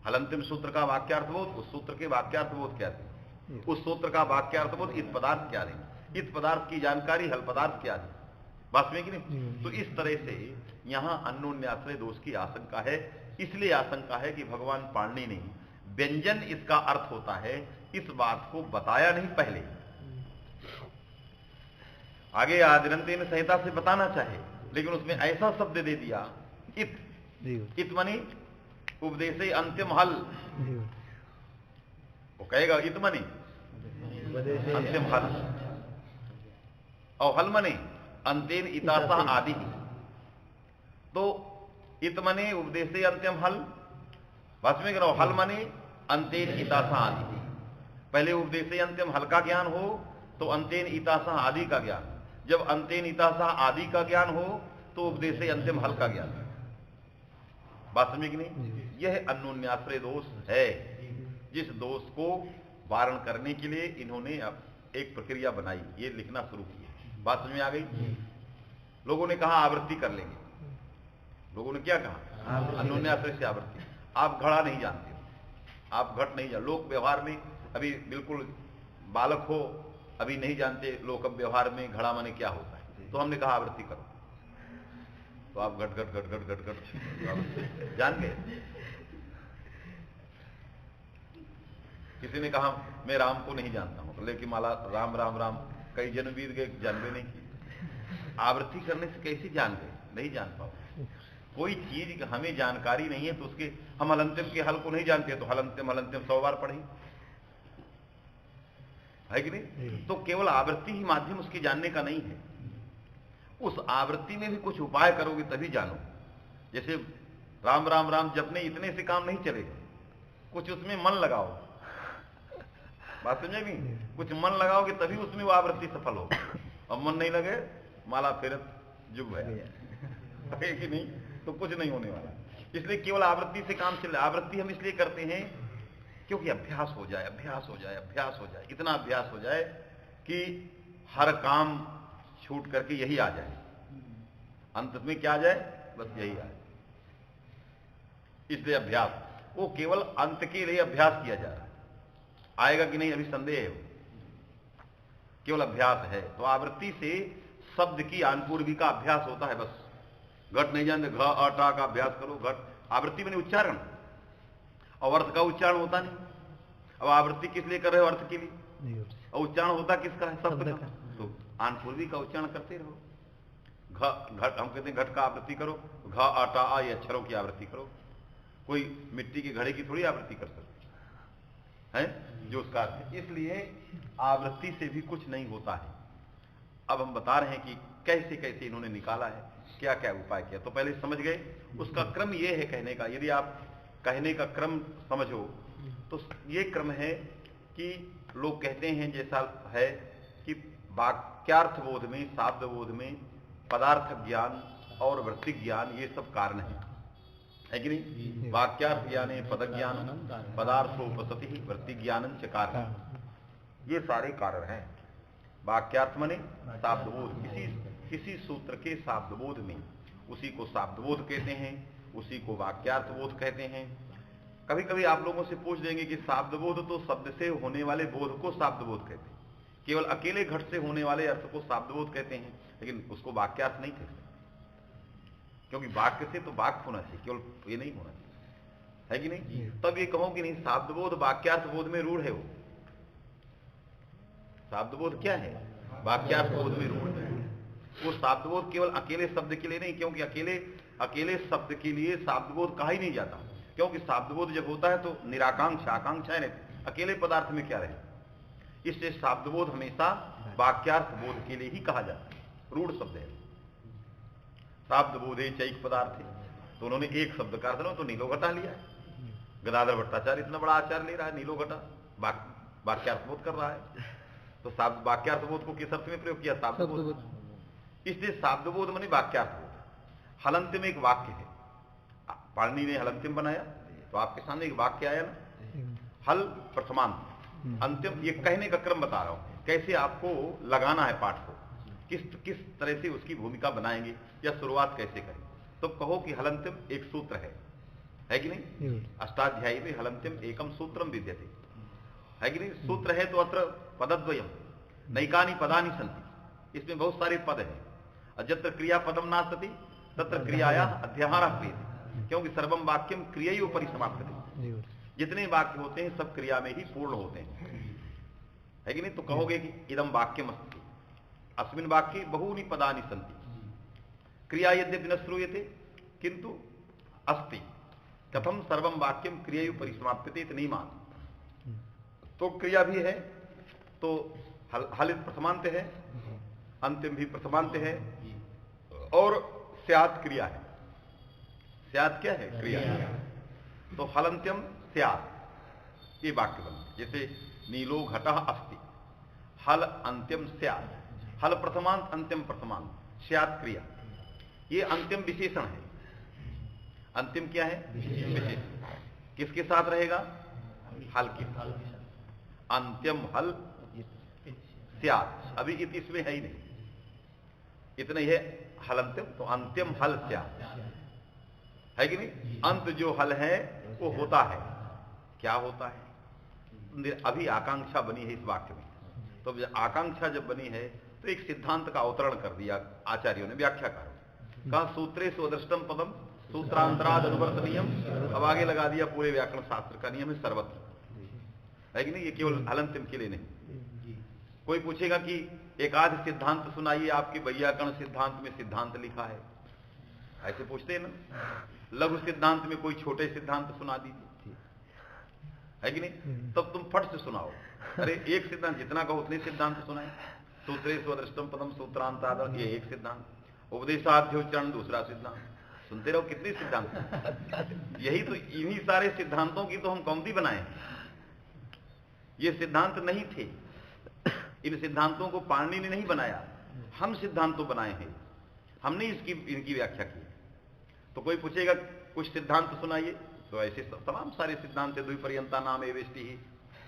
Speaker 1: हलंत्यम सूत्र का वाक्यार्थ बोध उस सूत्र के वाक्यार्थ बोध के अधीन, उस सूत्र का वाक्यार्थ बोध इत पदार्थ के अधीन, इत पदार्थ की जानकारी हल पदार्थ के अधीन। बात में कि नहीं? तो इस तरह से यहां अन्योन्याश्रय दोष की आशंका है। इसलिए आशंका है कि भगवान पाणिनि ने व्यंजन इसका अर्थ होता है इस बात को बताया नहीं पहले, आगे आदिरंत्यन संहिता से बताना चाहे, लेकिन उसमें ऐसा शब्द दे दिया इत। इत मनी उपदेशे अंतिम हल, वो कहेगा इत मनी अंतिम हल, और हल मने अंतेन इतासा आदि। तो इत मने उपदेशे अंतिम हल, बस में करो हल मने अंतेन इतासा आदि। पहले उपदेशे अंतिम हल का ज्ञान हो तो अंतेन इतासा आदि का ज्ञान, जब अंतेन इतासा आदि का ज्ञान हो तो उपदेशे अंतिम हल का ज्ञान। बात समझे कि नहीं? यह अन्योन्याश्रय दोष है, जिस दोष को वारण करने के लिए इन्होंने एक प्रक्रिया बनाई, ये लिखना शुरू किया। बात समझ में आ गई? लोगों ने कहा आवृत्ति कर लेंगे। लोगों ने क्या कहा? अन्योन्याश्रय से आवृत्ति। आप घड़ा नहीं जानते हो, आप घट नहीं जानते, लोक व्यवहार में अभी बिल्कुल बालक हो, अभी नहीं जानते लोक व्यवहार में घड़ा माने क्या होता है, तो हमने कहा आवृत्ति करो, तो आप घट घट घट घट घट घट जान गए। किसी ने कहा मैं राम को नहीं जानता हूं, लेकिन माला राम राम राम कई जन्म बीत गए, जानवे नहीं की। आवृत्ति करने से कैसे जान गए? नहीं जान पाओ। कोई चीज हमें जानकारी नहीं है तो उसके हम हलंत्यम के हल को नहीं जानते, तो हलंत्यम हलंत्यम 100 बार पढ़े, है कि नहीं? तो केवल आवृत्ति ही माध्यम उसके जानने का नहीं है, उस आवृत्ति में भी कुछ उपाय करोगे तभी जानो। जैसे राम राम राम जपने इतने से काम नहीं चलेगा, कुछ उसमें मन लगाओ। बात समझे भी? कुछ मन लगाओगे तभी उसमें वो आवृत्ति सफल होगी, और मन नहीं लगे माला फेरत जुग है कि नहीं, तो कुछ नहीं होने वाला। इसलिए केवल आवृत्ति से काम चले। आवृत्ति हम इसलिए करते हैं क्योंकि अभ्यास हो जाए, अभ्यास हो जाए, अभ्यास हो जाए, इतना अभ्यास हो जाए कि हर काम छूट करके यही आ जाए, अंत में क्या आ जाए? बस यही आए। इसलिए अभ्यास, वो केवल अंत के लिए अभ्यास किया जा रहा है। आएगा कि नहीं अभी संदेह है, केवल अभ्यास है। तो आवृत्ति से शब्द की आनपूर्वी का अभ्यास होता है बस। घट नहीं जानते, घ अ टा का अभ्यास करो। घट आवृत्ति में उच्चारण, और अर्थ का उच्चारण होता नहीं। अब आवृत्ति किस लिए कर रहे हो? अर्थ के लिए। और उच्चारण होता किसका है? शब्द का। तो आनपूर्वी का उच्चारण करते रहो। घट, हम कहते हैं घट का आवृत्ति करो, घ अ टा आ, ये अक्षरों की आवृत्ति करो। कोई मिट्टी के घड़े की थोड़ी आवृत्ति कर सकते हैं, जो उसका अर्थ है। इसलिए आवृत्ति से भी कुछ नहीं होता है। अब हम बता रहे हैं कि कैसे कैसे इन्होंने निकाला है, क्या क्या उपाय किया। तो पहले समझ गए, उसका क्रम ये है कहने का। यदि आप कहने का क्रम समझो तो ये क्रम है कि लोग कहते हैं जैसा है कि वाक्यार्थ बोध में, शाब्द बोध में पदार्थ ज्ञान और वृत्ति ज्ञान ये सब कारण है कि नहीं? वाक्यार्थ ज्ञान पद ज्ञान पदार्थोपसति वृत्ति ज्ञान च कारण, ये सारे कारण हैं। वाक्यार्थ मने शाब्दबोध, किसी सूत्र के शाब्दबोध में, उसी को शाब्दबोध कहते हैं, उसी को वाक्यार्थ बोध कहते हैं। कभी कभी आप लोगों से पूछ देंगे कि शाब्दबोध तो शब्द से होने वाले बोध को शाब्दबोध कहते हैं, केवल अकेले घट से होने वाले अर्थ को शाब्दबोध कहते हैं, लेकिन उसको वाक्यार्थ नहीं कहते, क्योंकि वाक्य से तो वाक्य होना चाहिए, केवल ये नहीं होना चाहिए, है कि नहीं? तब ये कहो कि नहीं शाब्दबोध वाक्यार्थ बोध में रूढ़ है। वो शाब्दबोध क्या है? वाक्यार्थ बोध में रूढ़ है। वो शाब्दबोध केवल अकेले शब्द के लिए नहीं, क्योंकि अकेले शब्द के लिए शाब्दबोध कहा ही नहीं जाता, क्योंकि शाब्दबोध जब होता है तो निराकांक्षा आकांक्षा है, अकेले पदार्थ में क्या रहे। इसलिए शाब्दबोध हमेशा वाक्यार्थ बोध के लिए ही कहा जाता है, रूढ़ शब्द है। शाब्दबोधे चैक पदार्थ है, तो उन्होंने एक शब्द का अर्थ तो नीलोघटा लिया है। गदाधर भट्टाचार्य इतना बड़ा आचार्य ले रहा है, नीलोघटा वाक्यार्थ बोध कर रहा है। तो शाब्द वाक्यार्थ बोध को किस अर्थ में प्रयोग किया? शाब्दबोध। इसलिए शाब्दबोध माने वाक्यार्थ बोध। हलंत्यम एक वाक्य है, पाणिनि ने हलंत्यम बनाया, तो आपके सामने एक वाक्य आया ना, हल प्रथमांत अंतिम, ये कहने का क्रम बता रहा हूं, कैसे आपको लगाना है पाठ को, किस तरह से उसकी भूमिका बनाएंगे या शुरुआत कैसे करें। तो कहो कि हलंत्यम एक सूत्र है कि नहीं? अष्टाध्यायी में हलंत्यम एकम सूत्रम विद्यते, है कि नहीं? सूत्र है तो अत्र पदद्वयम नैकानि पदानि सन्ति, इसमें बहुत सारे पद हैं। अजत्र क्रिया पदम नास्ति तत्र क्रियाया अध्याहारः क्रियते, क्योंकि सर्वम वाक्यम क्रियैव परिसमाप्यते। जितने वाक्य होते हैं सब क्रिया में ही पूर्ण होते हैं, है कि नहीं? तो कहोगे कि इदम वाक्यम अस्ति, अस्मिन् वाक्ये बहूनि पदानि सन्ति, क्रिया यद्यपि न श्रूयते किंतु अस्ति, कथम सर्वम वाक्यम क्रियैव परिसमाप्यते इति नहीं मान। तो क्रिया भी है, तो हल प्रथमांत है, अंतिम भी प्रथमांत है, और स्यात् क्रिया है। स्यात् क्या है? क्रिया। तो हलंत्यम स्यात्, ये वाक्य बनते। जैसे नीलो घटः अस्ति, हल अंत्यम स्यात्, हल प्रथमांत अंत्यम प्रथमांत, स्यात् क्रिया, ये अंतिम विशेषण है। अंतिम क्या है? विशेषण। किसके साथ रहेगा? हल के साथ। अंत्यम हल स्यात्, अभी इसमें है ही नहीं, इतना ही है हलंत्यम, तो अंत्यम हल स्यात्, है कि नहीं? अंत जो हल है वो होता है, क्या होता है? अभी आकांक्षा बनी है इस वाक्य में, तो आकांक्षा जब बनी है तो एक सिद्धांत का अवतरण कर दिया आचार्यों ने, व्याख्याकारों। कहा सूत्रे सुदृष्टम पदम सूत्रांतराद अनुवर्तनीयम, अब आगे लगा दिया पूरे व्याकरण शास्त्र का नियम है सर्वत्र, है कि नहीं? ये केवल हलंत्यम के लिए नहीं। कोई पूछेगा कि एक आध सिद्धांत सुनाइए, आपके वैयाकरण सिद्धांत में सिद्धांत लिखा है, ऐसे पूछते हैं ना। लघु सिद्धांत में कोई छोटे सिद्धांत सुना दीजिए, है कि नहीं? तब तुम फट से सुनाओ। अरे एक सिद्धांत जितना कहो उतने सिद्धांत सुनाए। सूत्रे स्वदृष्टम पदम सूत्रांताद, ये एक सिद्धांत। उपदेशाध्योच्चारण दूसरा सिद्धांत। सुनते रहो, कितने सिद्धांत। यही तो, इन्हीं सारे सिद्धांतों की तो हम कौमुदी बनाए हैं। ये सिद्धांत नहीं थे, इन सिद्धांतों को पाणिनि ने नहीं बनाया, हम सिद्धांतों बनाए हैं, हमने इनकी व्याख्या की। तो कोई पूछेगा कुछ सिद्धांत सुनाइए, तो ऐसे तमाम सारे सिद्धांत है। द्विपर्यंता नाम एवेष्टि ही,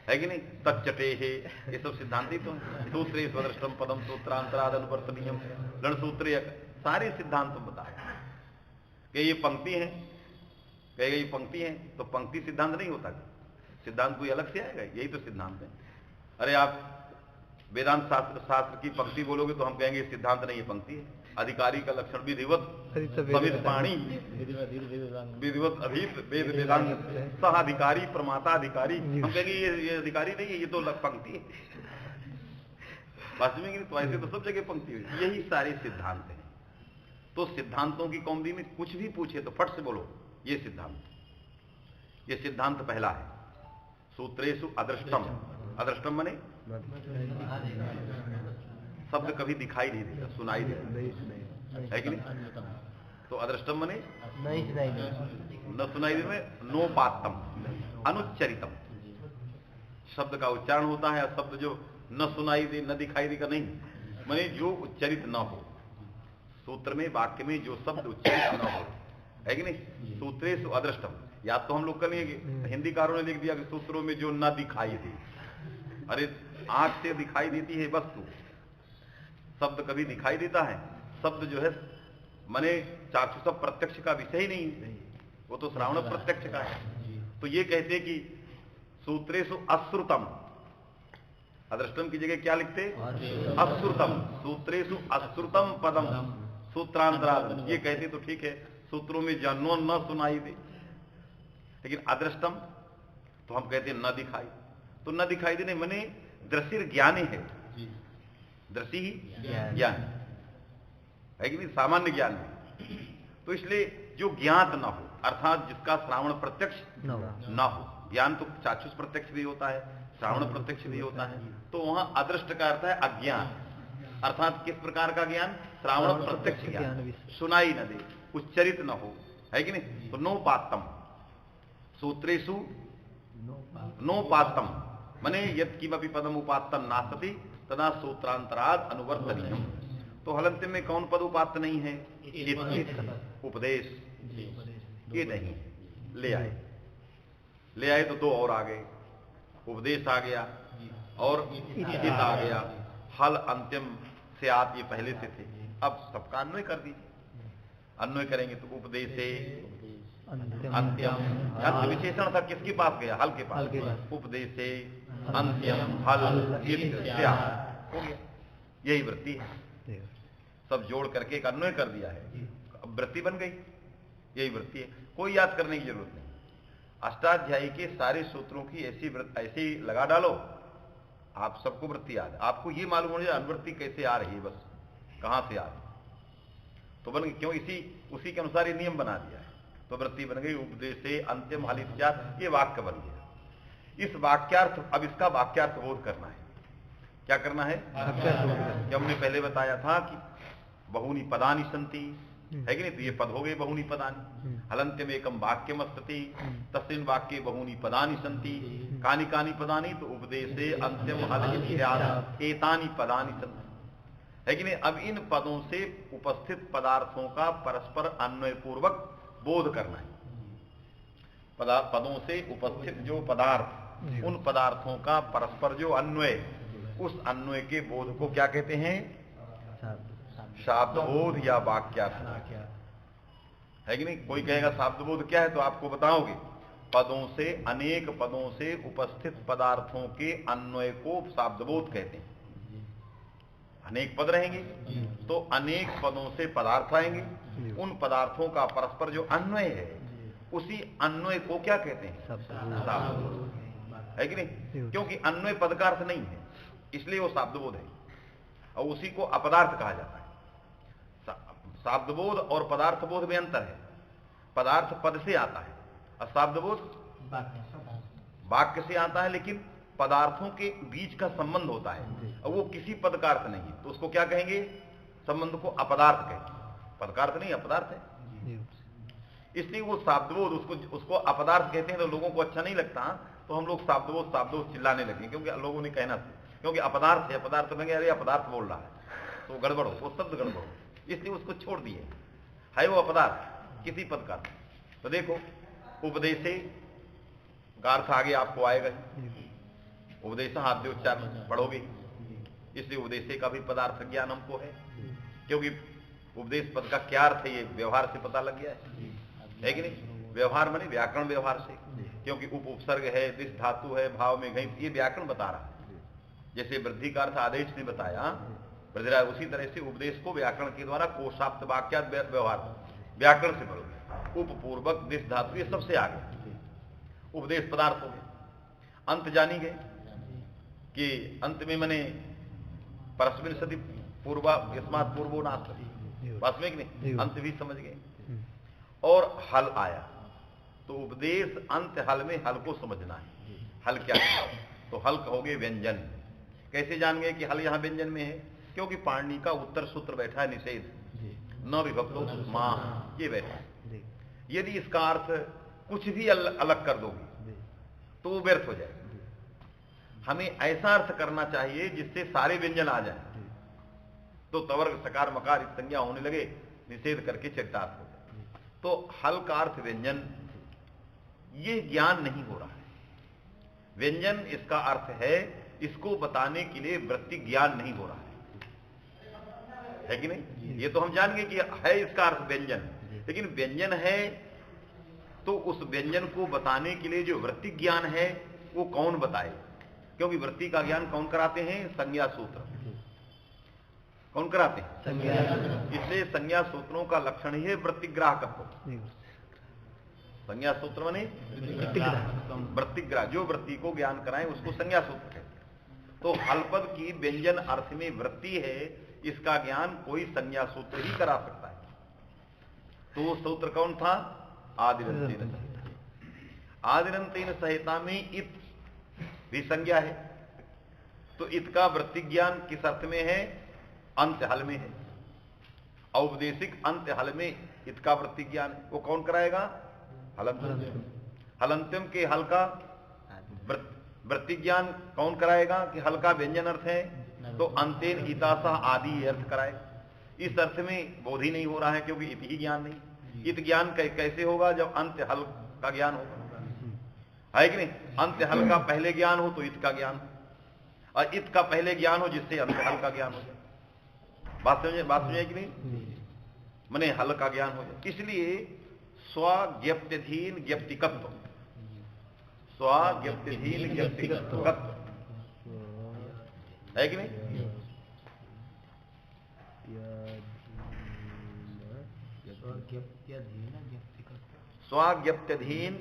Speaker 1: है कि नहीं? तच्चटे है, ये सब सिद्धांत ही तो। सूत्रे स्वदृष्टम पदम सूत्रांतराद अनुवर्तनीयम, लण सूत्रे, सारे सिद्धांत बताए कि ये पंक्ति है, कहेगा ये पंक्ति है, तो पंक्ति सिद्धांत नहीं होता, सिद्धांत कोई अलग से आएगा, यही तो सिद्धांत है। अरे आप वेदांत शास्त्र की पंक्ति बोलोगे तो हम कहेंगे सिद्धांत नहीं, ये पंक्ति है। अधिकारी का लक्षण विधिवत समित पाणी विधिवत अभीत वेद वेदांत सह अधिकारी प्रमाता अधिकारी, हम कहेंगे ये अधिकारी नहीं है, ये तो पंक्ति है। वास्तव में तो ऐसे तो सब जगह पंक्ति है। यही सारे सिद्धांत हैं। तो सिद्धांतों की कौमदी में कुछ भी पूछे तो फट से बोलो ये सिद्धांत। ये सिद्धांत पहला है, सूत्रेषु अदृष्टम। अदृष्टम माने शब्द कभी दिखाई नहीं देता, सुनाई देता है कि नहीं? तो अदृष्टम माने न सुनाई दे, नोपात्तम अनुच्चरितम। शब्द का उच्चारण होता है, शब्द जो न सुनाई दे न दिखाई देगा नहीं, माने जो उच्चरित न हो। सूत्र में वाक्य में जो शब्द उच्चरित न हो, है कि नहीं? सूत्रेषु अदृष्टम। या तो हम लोग करेंगे, हिंदीकारों ने लिख दिया कि सूत्रों में जो न दिखाई दे। अरे आंख से दिखाई देती है वस्तु, शब्द कभी दिखाई देता है? शब्द जो है माने चाक्षु सब प्रत्यक्ष का विषय ही नहीं है, वो तो श्रावण प्रत्यक्ष का है। तो ये कहते कि सूत्रेषु अश्रुतम, अदृष्टम की जगह क्या लिखते? अश्रुतम। सूत्रेषु अश्रुतम पदम सूत्रांतराद। ये कहते तो ठीक है, सूत्रों में जन्नो न सुनाई दे, लेकिन अदृष्टम तो हम कहते हैं न दिखाई। तो न दिखाई देने माने दृश्य ज्ञानी है, दृष्टि ही ज्ञान है कि नहीं? सामान्य ज्ञान है। तो इसलिए जो ज्ञात न हो, अर्थात जिसका श्रावण प्रत्यक्ष न हो। ज्ञान तो चाक्षुष प्रत्यक्ष भी होता है, श्रावण प्रत्यक्ष भी होता है। तो वहां अदृष्ट का अर्थ है अज्ञान, अर्थात किस प्रकार का ज्ञान? श्रावण प्रत्यक्ष ज्ञान, सुनाई न दे, उच्चरित न हो, है कि नहीं? तो नोपात्तम। सूत्रेषु नोपात्तम माने यत् किमपि पदम उपात्तम नास्ति तदा सूत्रांतराद अनुवर्तनीयम। तो हलन्त में कौन पद उपात्त नहीं है? उपदेश। ये नहीं ले आए तो दो और आ गए, उपदेश आ गया और इत आ गया। हल अंत्यम से आप ये पहले से थे, अब सबका अन्वय कर दीजिए। अन्वय करेंगे तो उपदेशे अंत्यम। अंत विशेषण था किसके पास गया? हल के पास। उपदेशे अंत्यम हल इत्या हो गया। यही वृत्ति है, सब जोड़ करके एक अन्वय कर दिया है, अब वृत्ति बन गई। यही वृत्ति है, कोई याद करने की जरूरत नहीं। अष्टाध्यायी के सारे सूत्रों की ऐसी लगा डालो, आप सबको वृत्ति याद है। आपको ये मालूम हो जाए अनुवृत्ति कैसे आ रही है, बस कहां से आ रही तो बन गई। क्यों? उसी के अनुसार ये नियम बना दिया है, तो वृत्ति बन गई। उपदेश से अंत्यम हल इत्या, ये वाक्य बन गया। इस वाक्यार्थ, अब इसका वाक्यार्थ बोध करना है। क्या करना है? कि हमने पहले बताया था कि बहुनी पदानि संति, है कि नहीं? तो ये पद हो गए बहुनी पदानि। हलंत्यम एकम वाक्यम अस्ति तस्मिन् वाक्ये बहुनी पदानि संति। कानि कानि पदानि? तो उपदेशे अंत्यम हल इत्या एतानि पदानि संति, है कि नहीं? अब इन पदों से उपस्थित पदार्थों का परस्पर अन्वय पूर्वक बोध करना है। पदों से उपस्थित जो पदार्थ, उन पदार्थों का परस्पर जो अन्वय, उस अन्वय के बोध को क्या कहते हैं? शाब्दबोध या वाक्यार्थ, है कि नहीं? कोई कहेगा शाब्दबोध क्या है, तो आपको बताओगे पदों से, अनेक पदों से उपस्थित पदार्थों के अन्वय को शाब्दबोध कहते हैं। अनेक पद रहेंगे तो अनेक पदों से पदार्थ आएंगे, उन पदार्थों का परस्पर जो अन्वय है, उसी अन्वय को क्या कहते हैं? शाब्दबोध, है कि नहीं? क्योंकि अन्वय पद का अर्थ नहीं है, इसलिए वो शाब्दबोध है, और उसी को अपदार्थ कहा जाता है। शाब्दबोध और पदार्थबोध में अंतर है। पदार्थ पद से आता है और शाब्दबोध वाक्य से आता है, लेकिन पदार्थों के बीच का संबंध होता है और वो किसी पद का अर्थ नहीं है, तो उसको क्या कहेंगे? संबंध को अपदार्थ कहेंगे। पद का अर्थ नहीं, अपदार्थ है। इसलिए वो शाब्दबोध, उसको अपदार्थ कहते हैं। तो लोगों को अच्छा नहीं लगता, तो हम लोग शाब्दबोध चिल्लाने लगे, क्योंकि लोगों ने कहना था, क्योंकि अपदार्थ है, अपदार्थ में अरे अपदार्थ बोल रहा है, तो गड़बड़ हो, वो शब्द गड़बड़ हो, इसलिए उसको छोड़ दिए। है वो अपदार्थ किसी पद का। तो देखो उपदेशे का अर्थ आगे आपको आएगा। उपदेश हाथ उच्चार पढ़ोगे, इसलिए उपदेशे का भी पदार्थ ज्ञान हमको है, क्योंकि उपदेश पद का क्या अर्थ है ये व्यवहार से पता लग गया है कि नहीं? व्यवहार माने व्याकरण व्यवहार से, क्योंकि उपसर्ग है, दिश धातु है, भाव में घई, ये व्याकरण बता रहा है। जैसे वृद्धि का अर्थ आदेश ने बताया वृद्धिराज, उसी तरह से उपदेश को व्याकरण के द्वारा कोशाप्त वाक्यात व्यवहार व्याकरण से पढ़ो। उपपूर्वक दिश धातु ये सबसे आगे उपदेश पदार्थ हो गए। अंत जानी गए कि अंत में मने परस्मिन सति पूर्वा यस्मात् पूर्वो नास्ति, वास्तविक नहीं, अंत भी समझ गए। और हल आया तो उपदेश अंत हल में हल को समझना है। हल क्या है? तो हल कहोगे व्यंजन। कैसे जान गए कि हल यहां व्यंजन में है? क्योंकि पाणिनि का उत्तर सूत्र बैठा है निषेध, न विभक्तो मां, ये बैठा है। यदि इसका अर्थ कुछ भी अलग कर दोगे तो वो व्यर्थ हो जाएगा। हमें ऐसा अर्थ करना चाहिए जिससे सारे व्यंजन आ जाए। तो तवर्ग सकार मकार इस संज्ञा होने लगे, निषेध करके चरितार्थ हो जाए। तो हल का अर्थ व्यंजन, ये ज्ञान नहीं हो रहा है। व्यंजन इसका अर्थ है, इसको बताने के लिए वृत्ति ज्ञान नहीं हो रहा है कि नहीं? ये तो हम जान गए कि है इसका अर्थ व्यंजन, लेकिन व्यंजन है तो उस व्यंजन को बताने के लिए जो वृत्ति ज्ञान है वो कौन बताए? क्योंकि वृत्ति का ज्ञान कौन कराते हैं? संज्ञा सूत्र। कौन कराते हैं? इसलिए संज्ञा सूत्रों का लक्षण ही है वृत्तिग्राहकत्व। संज्ञा सूत्र माने वृत्तिग्राह, जो वृत्ति को ज्ञान कराएं उसको संज्ञा सूत्र कहते हैं। तो हलपद की व्यंजन अर्थ में वृत्ति है, इसका ज्ञान कोई संज्ञा सूत्र ही करा सकता है। तो वो सूत्र कौन था? आदिरंतेन सहिता। आदिरंतेन सहिता में इत भी संज्ञा है। तो इत का वृत्ति ज्ञान किस अर्थ में है? अंत हल में है। औपदेशिक अंत हल में इत का वृत्ति ज्ञान, वो कौन कराएगा? हलंत्यम। हलंत्यम के हल का वृत्ति ज्ञान कौन कराएगा कि हल का व्यंजन अर्थ है? तो अंतेन इतासा आदि अर्थ कराएगा। इस अर्थ में बोध ही नहीं हो रहा है, क्योंकि इत ही ज्ञान नहीं। इत ज्ञान कैसे होगा? जब अंत हल का ज्ञान होगा, है कि नहीं? अंत हल का पहले ज्ञान हो तो इत का ज्ञान, और इत का पहले ज्ञान हो जिससे अंत हल का ज्ञान हो जाए। बात समझे कि नहीं? मने हल का ज्ञान हो जाए। इसलिए स्वज्ञप्त्यधीन ज्ञप्तिकत्व, स्वज्ञप्त्यधीन ज्ञप्तिकत्व है कि नहीं? स्वज्ञप्त्यधीन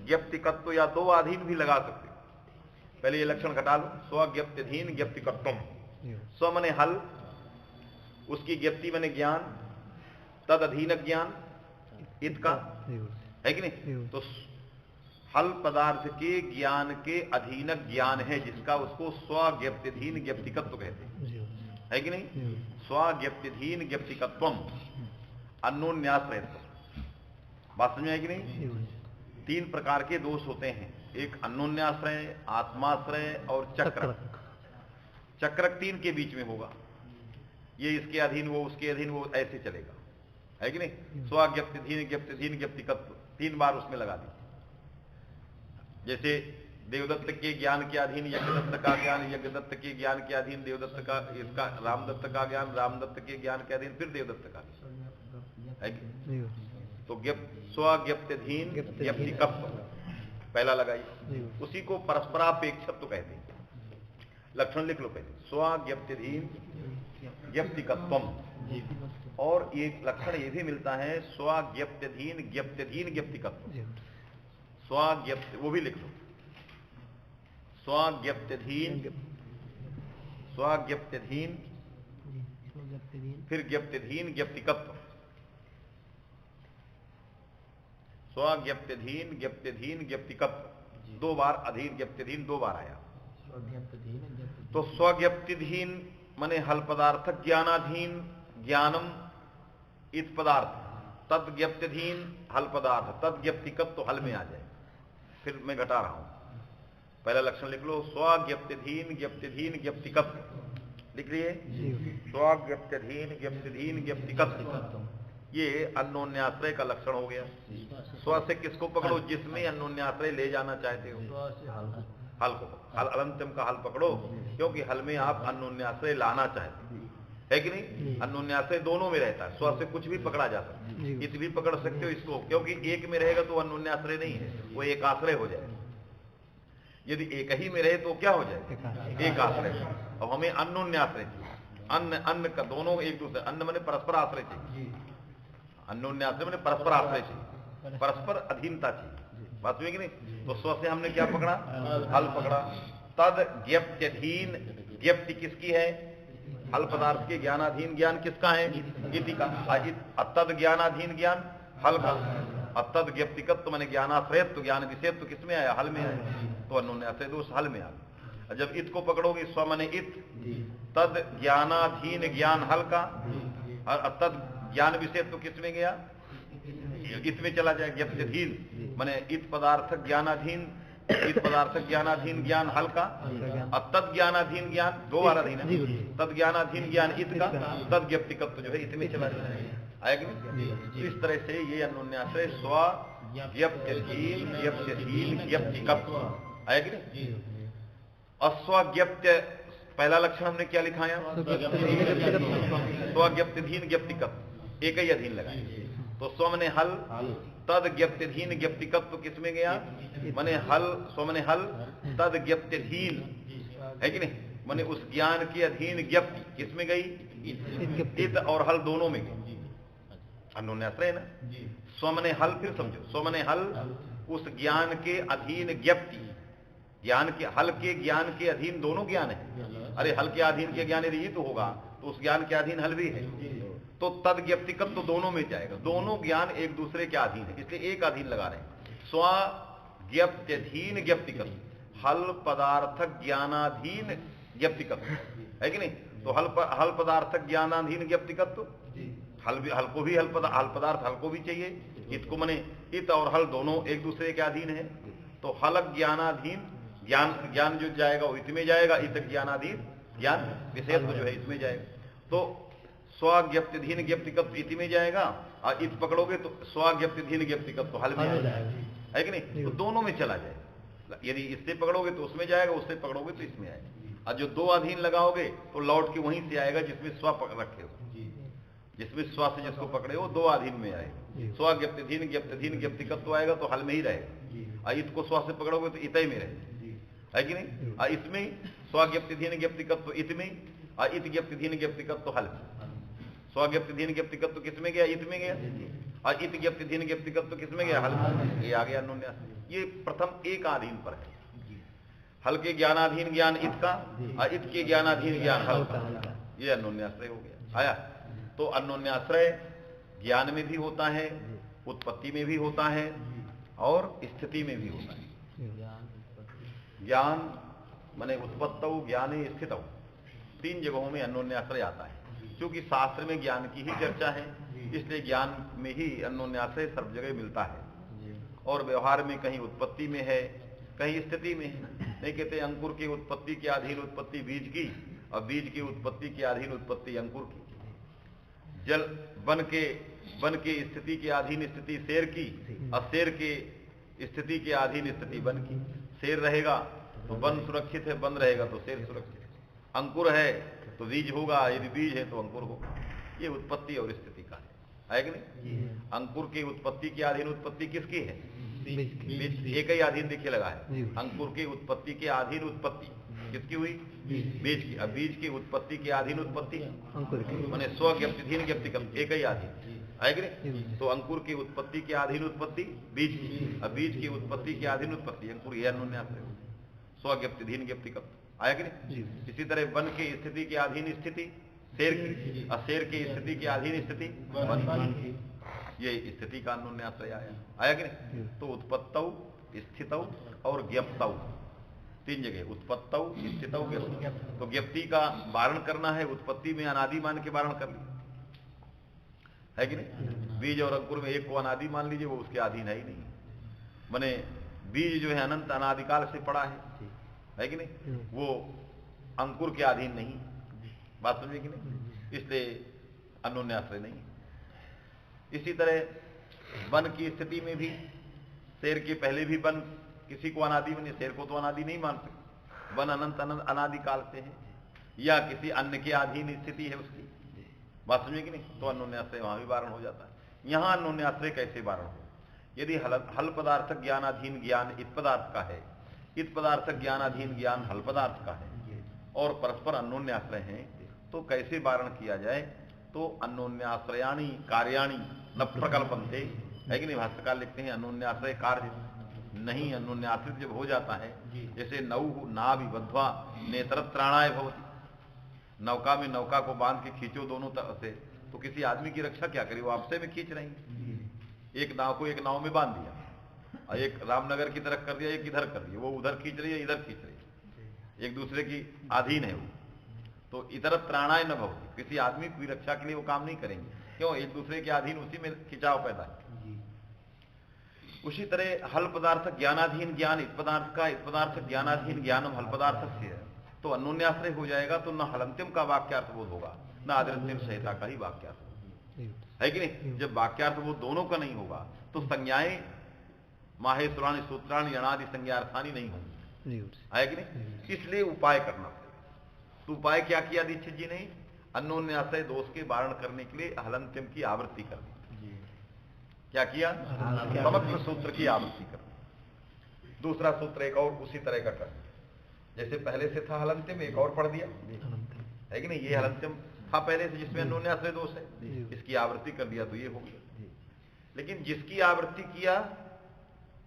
Speaker 1: ज्ञप्तिकत्व, या दो अधीन भी लगा सकते। पहले ये लक्षण घटा लो। स्वज्ञप्त्यधीन ज्ञप्तिकत्वम, स्व मने हल, उसकी ज्ञप्ति मने ज्ञान, तद अधीन ज्ञान इत का, है कि नहीं? तो हल पदार्थ के ज्ञान के अधीन ज्ञान है जिसका, उसको स्वज्ञप्त्यधीन ज्ञप्तिकत्व कहते हैं, है कि नहीं? स्वज्ञप्त्यधीन ज्ञप्तिकत्वम अन्योन्याश्रयत्व। बात समझ में है कि नहीं? तीन प्रकार के दोष होते हैं, एक अन्योन्याश्रय, आत्माश्रय और चक्रक। चक्रक तीन के बीच में होगा, ये इसके अधीन वो उसके अधीन वो, ऐसे चलेगा, है कि नहीं? स्वज्ञप्त्यधीन ज्ञप्त्यधीन ज्ञप्तिकत्व तीन बार उसमें लगा दी। जैसे देवदत्त के ज्ञान के अधीन यज्ञदत्त का ज्ञान, यज्ञदत्त के ज्ञान के अधीन देवदत्त का, इसका रामदत्त का ज्ञान, रामदत्त के ज्ञान के अधीन फिर देवदत्त का, है कि? तो स्वज्ञप्त्यधीन ज्ञप्तिकत्व पहला लगाइए, उसी को परस्परापेक्षत्व कहते हैं। लक्षण लिख लो पहले, स्वज्ञप्त्यधीन ज्ञप्तिकत्वम। और एक लक्षण ये भी मिलता है स्वज्ञप्त्यधीन ज्ञप्त्यधीन ज्ञप्तिकत्व। स्वज्ञप्त, वो भी लिख लो, स्वज्ञप्त्यधीन, स्वज्ञप्त्यधीन फिर ज्ञप्त्यधीन ज्ञप्तिकत्व। स्वज्ञप्त्यधीन ज्ञप्त्यधीन ज्ञप्तिकत्व, दो बार अधीन ज्ञप्त्यधीन दो बार आया। तो स्वज्ञप्त्यधीन माने हल पदार्थ, ज्ञानाधीन ज्ञानम इत पदार्थ, तद ज्ञप्त्यधीन हल पदार्थ, तद ज्ञप्तिकत्व हल में आ जाए। फिर मैं घटा रहा हूं, पहला लक्षण लिख लो, स्वज्ञप्त्यधीन ज्ञप्त्यधीन ज्ञप्तिकत्व लिख लिए। स्वज्ञप्त्यधीन ज्ञप्त्यधीन ज्ञप्तिकत्व, ये अन्योन्याश्रय का लक्षण हो गया। स्व से किसको पकड़ो? जिसमें अन्योन्याश्रय ले जाना चाहते हो, हल को, हल अलंत्यम का हल पकड़ो, क्योंकि हल में आप अन्योन्याश्रय लाना चाहते है कि नहीं? अन्योन्याश्रय दोनों में रहता है, स्व से कुछ भी पकड़ा जा सकता है, इत भी पकड़ सकते हो इसको, क्योंकि एक में रहेगा तो अन्योन्याश्रय नहीं है, वो एक आश्रय हो जाएगा। यदि एक ही में रहे तो क्या हो जाए? एक आश्रय। अब हमें अन्योन्याश्रय चाहिए। अन्न अन्न का दोनों एक दूसरे, अन्न माने परस्पर आश्रय चाहिए, अन्योन्याश्रय माने परस्पर आश्रय चाहिए, परस्पर अधीनता चाहिए। बात हुई कि नहीं? तो स्व से हमने क्या पकड़ा? हल पकड़ा। तद ज्ञप्त्यधीन, ज्ञप्ति किसकी है? हल पदार्थ के ज्ञानाधीन ज्ञान किसका है? इति का। तद ज्ञानाधीन ज्ञान हल का। तद ज्ञप्तिकत्व माने ज्ञानाश्रयत्व, ज्ञान विषयत्व किसमें आया? हल में आया। तो अन्योन्याश्रय दोष हल में आ गया। जब इत को पकड़ोगे, स्व माने इत, तद ज्ञानाधीन ज्ञान हल का, और तद ज्ञान विषयत्व किसमें गया? इत में चला जाए। ज्ञप्त्यधीन माने इत पदार्थ ज्ञानाधीन, इत पदार्थ ज्ञानाधीन ज्ञान हल का, और तद ज्ञानाधीन ज्ञान दो बार अधीन है, तद ज्ञानाधीन ज्ञान इत का, तद ज्ञप्तिकत्व जो है इत में चला जाए। आएगा नहीं? इस तरह से ये अन्योन्याश्रय स्व ज्ञप्त्यधीन ज्ञप्त्यधीन ज्ञप्तिकत्व आएगा नहीं? अस्वज्ञप्त्य पहला लक्षण हमने क्या लिखाया? स्वज्ञप्त्यधीन ज्ञप्तिकत्व, एक ही अधीन लगाए। तो स्व मने हल, तद ज्ञप्त्यधीन ज्ञप्तिकत्व किसमें गया? मने हल, स्व मने हल, तद ज्ञप्त्यधीन है कि नहीं? मने उस ज्ञान के अधीन ज्ञप्ति किसमें गई? इत और हल दोनों में गई। अन्योन्याश्रय है ना? स्व मने हल, फिर समझो, स्व मने हल उस ज्ञान के अधीन ज्ञप्ति, ज्ञान के हल के ज्ञान के अधीन दोनों ज्ञान है। अरे हल के अधीन के ज्ञान यदि ये तो होगा तो उस ज्ञान के अधीन हल भी है, तो तद ज्ञप्तिकत्व तो दोनों में जाएगा। दोनों ज्ञान एक दूसरे के अधीन है, इसलिए एक अधीन लगा रहे हैं। स्व ज्ञप्त्यधीन ज्ञप्तिकत्व, हल पदार्थ ज्ञानाधीन ज्ञप्तिकत्व है कि नहीं? तो हल पदार्थ ज्ञानाधीन ज्ञप्तिकत्व, हल को भी हल पदार्थ हल को भी चाहिए। इत को मने इत और हल दोनों एक दूसरे के अधीन है। तो हल ज्ञानाधीन ज्ञान जो जाएगा वो इत में जाएगा, इत ज्ञानाधीन ज्ञान विषयत्व जो है इसमें जाएगा। तो स्वज्ञप्त्यधीन ज्ञप्तिकत्व इति में जाएगा, और इत पकड़ोगे तो स्वज्ञप्त्यधीन ज्ञप्तिकत्व हल में जाएगा, है कि नहीं? तो दोनों में चला जाएगा। यदि इससे पकड़ोगे तो उसमें जाएगा, उससे पकड़ोगे तो इसमें आएगा। और जो दो अधीन लगाओगे तो लौट के वहीं से आएगा जिसमें स्व पकड़ रखे हो, जिसमें स्व से जिसको पकड़े हो दो अधीन में आएगा। स्वज्ञप्त्यधीन ज्ञप्त्यधीन ज्ञप्तिकत्व आएगा तो हल में ही रहेगा, और इत को स्व से पकड़ोगे तो इत में रहेगा, है कि नहीं? और इसमें स्वज्ञप्त्यधीन ज्ञप्तिकत्व इत में, और इत ज्ञप्त्यधीन ज्ञप्तिकत्व हल में। स्वज्ञप्त्यधीन ज्ञप्तिकत्व किसमें गया? इत में गया। और इत ज्ञप्त्यधीन ज्ञप्तिकत्व किसमें गया? हल में। ये आ गया अन्योन्याश्रय। ये प्रथम एक आधीन पर है। हल के ज्ञानाधीन ज्ञान इत का, और इत के ज्ञानाधीन ज्ञान हल का, ये अन्योन्याश्रय हो गया। आया? तो अन्योन्याश्रय ज्ञान में भी होता है, उत्पत्ति में भी होता है, और स्थिति में भी होता है। ज्ञान माने उत्पत्तौ ज्ञाने स्थितौ, तीन जगहों में अन्योन्याश्रय आता है। क्योंकि शास्त्र में ज्ञान की ही चर्चा है, इसलिए ज्ञान में ही अन्योन्याश्रय सब जगह मिलता है। और व्यवहार में कहीं उत्पत्ति में है, कहीं स्थिति में है। नहीं कहते अंकुर की उत्पत्ति के अधीन उत्पत्ति बीज की, और बीज की उत्पत्ति के अधीन उत्पत्ति अंकुर की। जल वन के स्थिति के अधीन स्थिति शेर की, और शेर के स्थिति के अधीन स्थिति वन की। शेर रहेगा तो वन सुरक्षित है, वन रहेगा तो शेर सुरक्षित है। अंकुर है तो बीज होगा, यदि बीज है तो अंकुर होगा। ये उत्पत्ति और स्थिति का है कि नहीं? अंकुर की उत्पत्ति के अधीन उत्पत्ति किसकी है? बीज। एक ही अधीन देखिए लगा है। अंकुर की उत्पत्ति के अधीन उत्पत्ति किसकी हुई? बीज की। अब बीज की उत्पत्ति के अधीन उत्पत्ति माने स्वज्ञप्त्यधीन ज्ञप्तिकत्व एक ही अधीन है कि नहीं? तो अंकुर की उत्पत्ति के अधीन उत्पत्ति बीज की, अब बीज की उत्पत्ति के अधीन उत्पत्ति अंकुर, यह अन्योन्याश्रय स्वज्ञप्त्यधीन ज्ञप्तिकत्व आया कि नहीं? इसी तरह वन की स्थिति के अधीन स्थिति शेर की, और शेर की स्थिति के अधीन स्थिति वन की, ये स्थिति का अन्योन्याश्रय आया कि नहीं? तो उत्पत्तौ स्थितौ और ज्ञप्तौ, तीन जगह उत्पत्तौ स्थितौ ज्ञप्तौ। तो ज्ञप्ति का वारण करना है, उत्पत्ति में अनादि मान के वारण कर लिया, है कि नहीं? बीज और अंकुर में एक को अनादि मान लीजिए, वो उसके अधीन है ही नहीं। माने बीज जो है अनंत अनादिकाल से पड़ा है कि नहीं? वो अंकुर के अधीन नहीं। बात समझे कि नहीं? इसलिए अन्योन्याश्रय नहीं। इसी तरह वन की स्थिति में भी शेर के पहले भी वन किसी को अनादि माने, शेर को तो अनादि नहीं मान सकते। वन अनंत अनादिकाल से है, या किसी अन्य के अधीन स्थिति है उसकी। बात समझे कि नहीं? तो अन्योन्याश्रय वहां भी वारण हो जाता है। यहां अन्योन्याश्रय कैसे वारण हो? यदि हल पदार्थ ज्ञानाधीन ज्ञान इत पदार्थ का है, इत पदार्थ ज्ञानाधीन ज्ञान हल पदार्थ का है और परस्पर अन्योन्याश्रय हैं, तो कैसे वारण किया जाए? तो अन्योन्याश्रयाणी कार्याणी न प्रकल्पन्ते, है कि नहीं? भाष्यकार लिखते हैं अन्योन्याश्रय कार्य नहीं, अन्योन्याश्रित जब हो जाता है, जैसे नौ नाभि बद्ध्वा नेत्रत्राणाय भवति, नौका में नौका को बांध के खींचो दोनों तरफ से, तो किसी आदमी की रक्षा क्या करे? वो आपसे में खींच रही है। एक नाव को एक नाव में बांध दिया और एक रामनगर की तरफ कर दिया, एक इधर कर दिया, वो उधर खींच रही है, इधर खींच रही है, एक दूसरे की अधीन है वो, तो इधर त्राणाय न भवति, किसी आदमी की रक्षा के लिए वो काम नहीं करेंगे। क्यों? एक दूसरे के अधीन, उसी में खिंचाव पैदा है। उसी तरह हल पदार्थ ज्ञानाधीन ज्ञान इत पदार्थ का, इत पदार्थ ज्ञानाधीन ज्ञानम हल पदार्थ से है, तो अन्योन्याश्रय हो जाएगा, तो न हलंत्यम का वाक्यार्थ बोध होगा न आदृत्यम संहिता का ही वाक्यार्थ, है कि नहीं? जब वाक्यार्थ बोध दोनों का नहीं होगा तो संज्ञाएं माहेश्वराणी सूत्राणी अनादि संज्ञार्थानी नहीं होंगी, है कि नहीं? इसलिए उपाय करना पड़ेगा। तो उपाय क्या किया दीक्षित जी ने? अन्योन्याश्रय दोष के वारण करने के लिए हलंत्यम की आवृत्ति कर दी। क्या किया? समग्र सूत्र की आवृत्ति कर दी। दूसरा सूत्र एक और उसी तरह का कर, जैसे पहले से था हलंत्यम, एक और पढ़ दिया, है कि नहीं? ये हलंत्यम था पहले से जिसमें अन्योन्याश्रय दोष है, इसकी आवृत्ति कर दिया तो ये हो गया। लेकिन जिसकी आवृत्ति किया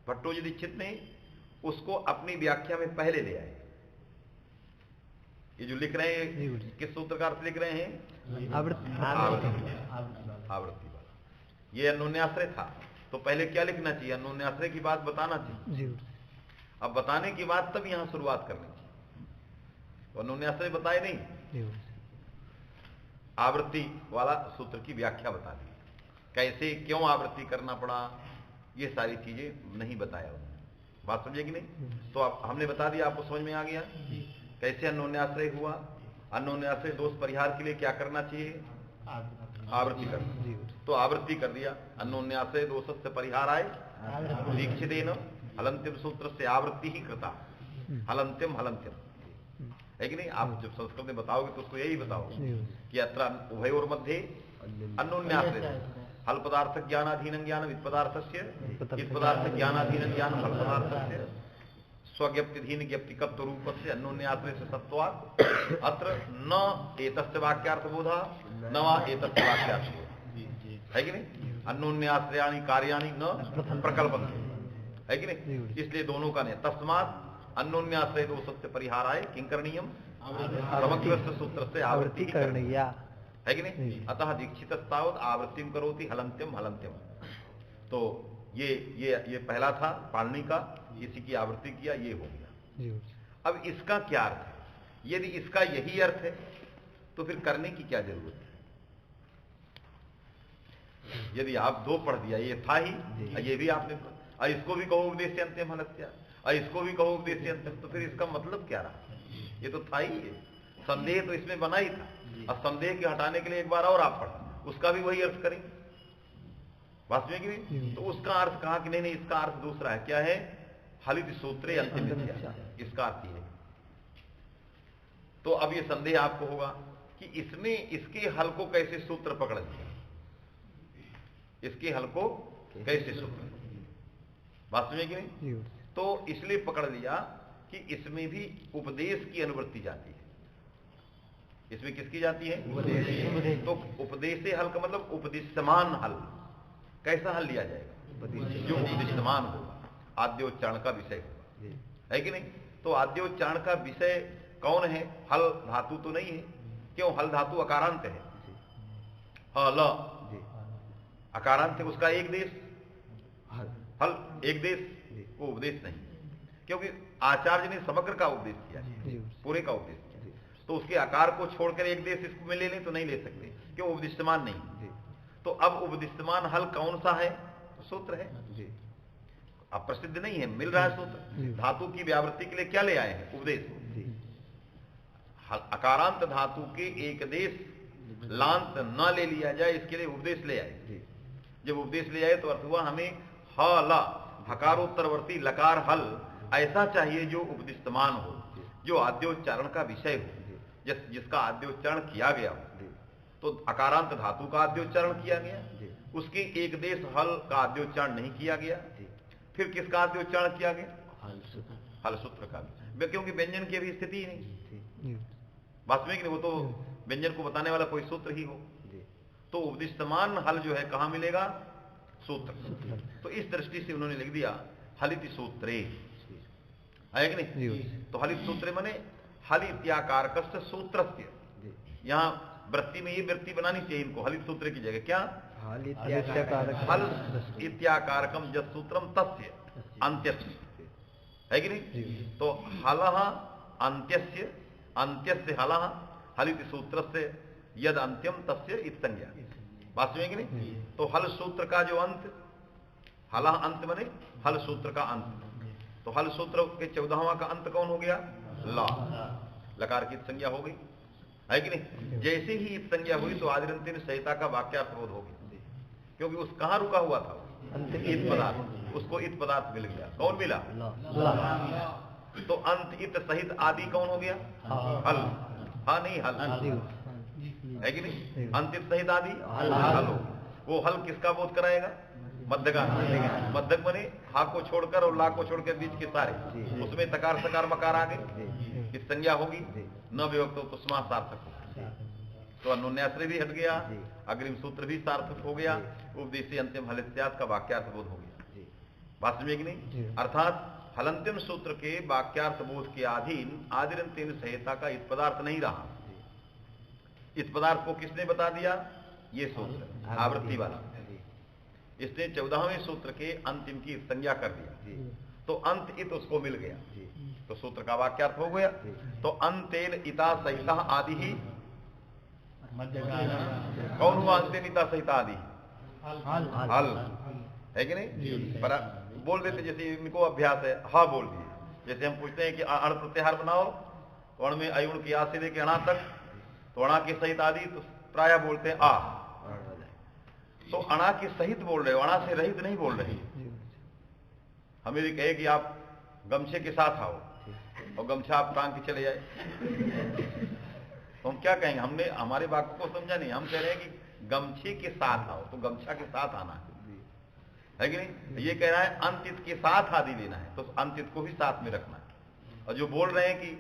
Speaker 1: भट्टोजी दीक्षित ने, उसको अपनी व्याख्या में पहले ले आए। ये जो लिख रहे हैं किस सूत्र का अर्थ लिख रहे हैं? आवृत्ति वाला। ये अन्योन्याश्रय था, तो पहले क्या लिखना चाहिए? अन्योन्याश्रय की बात बताना चाहिए। अब बताने की बात तब यहां शुरुआत करनी चाहिए, तो अन्योन्याश्रय बताए नहीं, आवृत्ति वाला सूत्र की व्याख्या बता दी, कैसे क्यों आवृत्ति करना पड़ा, ये सारी चीजें नहीं बताया उन्होंने। बात समझे कि नहीं? तो अब हमने बता दिया, आपको समझ में आ गया कैसे अन्योन्याश्रय हुआ। अन्योन्याश्रय दोष परिहार के लिए क्या करना चाहिए? आवृत्ति करना। तो आवृत्ति कर दिया, अन्योन्याश्रय दोष से परिहार आए दीक्षितेन हलंत्यम सूत्र से आवृत्ति ही कृता, हलंत्यम हलंत्यम, है कि नहीं? आप जब संस्कृत में बताओगे तो उसको यही बताओगे कि अत्र उभयोर मध्ये अन्योन्याश्रय हल पदार्थ ज्ञानाधीन ज्ञान इत पदार्थस्य, इत पदार्थ ज्ञानाधीन ज्ञान हल पदार्थस्य स्वज्ञप्तिधीन ज्ञप्तिकत्व रूपस्य अन्योन्याश्रय से सत्वात् अत्र न एतस्य वाक्यार्थ बोधा न वा एतस्य वाक्यार्थ बोधा, है कि नहीं? अन्योन्याश्रयाणि कार्याणि न प्रकल्पन्ते, है कि नहीं? इसलिए दोनों का नहीं। तस्मात् अन्योन्याश्रय दोष से परिहाराय किं करणीयम? समग्र सूत्र से आवृत्ति करनीया, है कि नहीं? अतः दीक्षितस्तावत् आवृत्तिम करोति हलंत्यम हलंत्यम। तो ये पहला था पाणिनि का, इसी की आवृत्ति किया, ये हो गया। अब इसका क्या अर्थ है? यदि इसका यही अर्थ है तो फिर करने की क्या जरूरत है? यदि आप दो पढ़ दिया, ये था ही, ये भी आपने, और इसको भी कहो उपदेश अंत्यम हलत्या, और इसको भी कहो उपदेश अंत्यम, तो फिर इसका मतलब क्या रहा? ये तो था ही है, संदेह तो इसमें बना ही था, और संदेह के हटाने के लिए एक बार और आप पढ़ा, उसका भी वही अर्थ करेंगे, बात में कि नहीं? तो उसका अर्थ कहा कि नहीं, इसका अर्थ दूसरा है। क्या है? हलित सूत्रे अंतिम विद्या, इसका अर्थ ये है। तो अब ये संदेह आपको होगा कि इसमें इसके हल को कैसे सूत्र पकड़ लिया, इसके हल को कैसे सूत्र, बात में कि नहीं? तो इसलिए पकड़ लिया कि इसमें भी उपदेश की अनुवृत्ति जाती है। इसमें किसकी जाती है? उपदेश। तो उपदेश हल का मतलब उपदिष्टमान हल। कैसा हल लिया जाएगा? जो उपदिष्टमान होगा, आद्योच्चारण का विषय होगा, है कि नहीं? तो आद्योच्चारण का विषय कौन है? हल धातु तो नहीं है। क्यों? हल धातु अकारांत है, हल अकारांत है, उसका एक देश, हल एक देश को उपदेश नहीं, क्योंकि आचार्य ने समग्र का उपदेश किया, पूरे का उपदेश किया, तो उसके आकार को छोड़कर एक देश इसको में ले लें तो नहीं ले सकते, क्यों? उपदिष्टमान नहीं। तो अब उपदिष्टमान हल कौन सा है? सूत्र है। अब प्रसिद्ध नहीं है, मिल रहा है सूत्र। धातु की व्यावृत्ति के लिए क्या ले आए हैं? उपदेश। अकारांत धातु के एक देश लांत न ले लिया जाए, इसके लिए उपदेश ले आए। जब उपदेश ले आए तो अर्थ हुआ हमें हल हकारोत्तरवर्ती लकार हल ऐसा चाहिए जो उपदिष्टमान हो, जो आद्योच्चारण का विषय हो, जिसका आद्योच्चारण किया गया हो। तो अकारांत धातु का आद्योच्चारण किया गया, उसके एक देश हल का आद्योच्चारण नहीं किया गया, फिर किसका आद्योच्चारण किया गया? हल सूत्र का भी, क्योंकि व्यंजन की अभी स्थिति ही नहीं, वास्तविक नहीं, वो तो व्यंजन को बताने वाला कोई सूत्र ही हो। तो उपदिष्टमान हल जो है कहां मिलेगा? सूत्र। तो इस दृष्टि से उन्होंने लिख दिया हलित सूत्रे, है कि नहीं? तो हलित सूत्रे माने हल इत्याकारकस्य सूत्रस्य। यहां वृत्ति में ये वृत्ति बनानी चाहिए इनको, हलित सूत्र की जगह क्या? हल इत्याकारकम यत् सूत्रम तस्य अंत्यस्य, है कि नहीं? तो हलः अंत्यस्य, अंत्यस्य हलः हलित सूत्रस्य यद अंत्यम तस्य इत्संज्ञा, वास्तविक नहीं? तो हल सूत्र का जो अंत, हलः अंत माने हल सूत्र का अंत। तो हल सूत्र के 14वां का अंत कौन हो गया? ला, लकार की संज्ञा हो गई, है कि नहीं? जैसे ही इत संज्ञा हुई तो आदिरंतिन संहिता का वाक्यार्थबोध हो गया, क्योंकि उस कहां रुका हुआ था? इत पदार्थ, उसको इत पदार्थ मिल गया। कौन मिला? तो अंत इत सहित आदि कौन हो गया? हल। हाँ नहीं, हल, है कि नहीं? अंत इत सहित आदि हल। वो हल किसका बोध कराएगा? मध्य का। मध्यक बने हा को छोड़कर और ला को छोड़कर बीच के सारे, उसमें तकार सकार मकार आ गए, इस संज्ञा होगी, न विभक्त हो तो समास सार्थक हो, तो अनुन्याश्रय भी हट गया, अग्रिम सूत्र भी सार्थक हो गया, उपदेशी अंतिम हलित्यात का वाक्यार्थ बोध हो गया, वास्तविक नहीं? अर्थात हलंतिम सूत्र के वाक्यार्थ बोध के अधीन आदिरंतिम संहिता का इत पदार्थ नहीं रहा। इत पदार्थ को किसने बता दिया? ये सूत्र आवृत्ति वाला, इसने 14वें सूत्र के अंतिम की संज्ञा कर दिया, तो अंत इत उसको मिल गया, तो सूत्र का वाक्यार्थ हो गया। तो अंतेन इता सहिता आदि ही कौन हुआ? अंतेन इता सहिता आदि हल, है कि नहीं? पर बोल देते जैसे इनको अभ्यास है, हा बोल दिए। जैसे हम पूछते हैं कि अण प्रत्याहार बनाओ, कौन में अयुण की आ से लेके अणा तक, तो अणा के सहित आदि तो प्राय बोलते हैं आ, तो अणा के सहित बोल रहे हो, अणा से रहित नहीं बोल रहे। हमें भी कहे कि आप गमछे के साथ आओ और गमछा आप टांग के चले जाए, तो हम क्या कहेंगे? हमने हमारे वाक्य को समझा नहीं, हम कह रहे हैं कि गमछे के साथ आओ, तो गमछा के साथ आना है कि नहीं? ये कह रहा है अंतित के साथ आदि लेना है, तो अंतित को भी साथ में रखना है। और जो बोल रहे हैं कि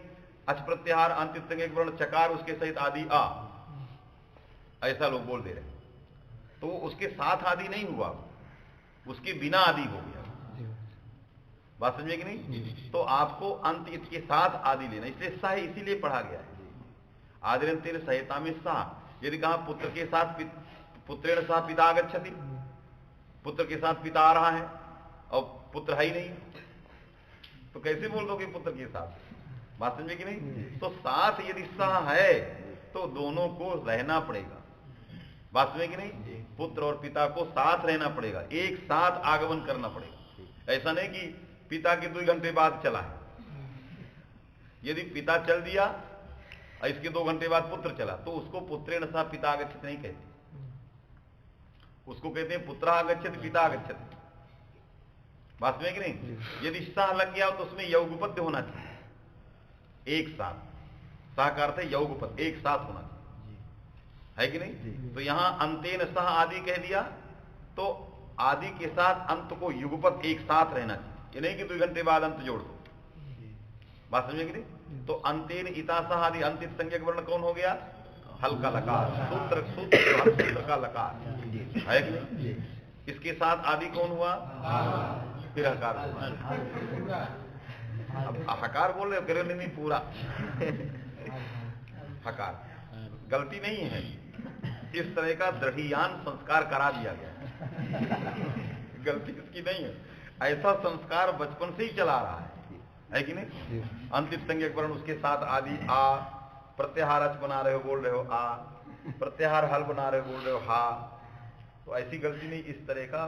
Speaker 1: अच प्रत्याहार अंतित संज्ञक वर्ण चकार उसके सहित आदि आ, ऐसा लोग बोल दे रहे हैं, तो उसके साथ आदि नहीं हुआ, उसके बिना आदि हो गया, बात समझे कि नहीं? तो आपको अंत इत के साथ आदि लेना, इसलिए सा इसीलिए पढ़ा गया है आदिरंतिन संहिता में सा। यदि कहा पुत्र के साथ पुत्रेण सह पिता आगच्छति, पुत्र के साथ पिता आ रहा है और पुत्र है ही नहीं, तो कैसे बोल दोगे पुत्र के साथ? बात समझे कि नहीं? तो साथ यदि सह है तो दोनों को रहना पड़ेगा, बात समझे कि नहीं? पुत्र और पिता को साथ रहना पड़ेगा, एक साथ आगमन करना पड़ेगा। ऐसा नहीं कि पिता के 2 घंटे बाद चला है, यदि पिता चल दिया और इसके 2 घंटे बाद पुत्र चला, तो उसको पुत्रेण सह पिता आगच्छति नहीं कहते, उसको कहते हैं पुत्र आगच्छति पिता आगच्छति, बात में कि नहीं? यदि सह लग गया तो उसमें यौगपत्य होना चाहिए, एक साथ, सह का अर्थ है यौगपत्य, एक साथ होना चाहिए, है कि नहीं? तो यहां अंतेन सह आदि कह दिया, तो आदि के साथ अंत को युगपत एक साथ रहना चाहिए, ये नहीं कि 2 घंटे बाद अंत जोड़ दो, बात समझे कि नहीं? तो अंतेन इता सह आदि अंतित संज्ञक वर्ण कौन हो गया? हल्का लकार, सूत्र सूत्र का लकार, है कि नहीं? इसके साथ आदि कौन हुआ? फिर हकार हुआ। अब हकार बोल रहे हो, कह नहीं पूरा हकार, गलती नहीं है, इस तरह का दृढ़ियान संस्कार करा दिया गया, गलती इसकी नहीं है, ऐसा संस्कार बचपन से ही चला रहा है कि नहीं? अंतिम संज्ञक वर्ण उसके साथ आदि आ, प्रत्याहार अच बना रहे हो बोल रहे हो आ, प्रत्याहार हल बना रहे हो बोल रहे हो हा, तो ऐसी गलती नहीं। इस तरह का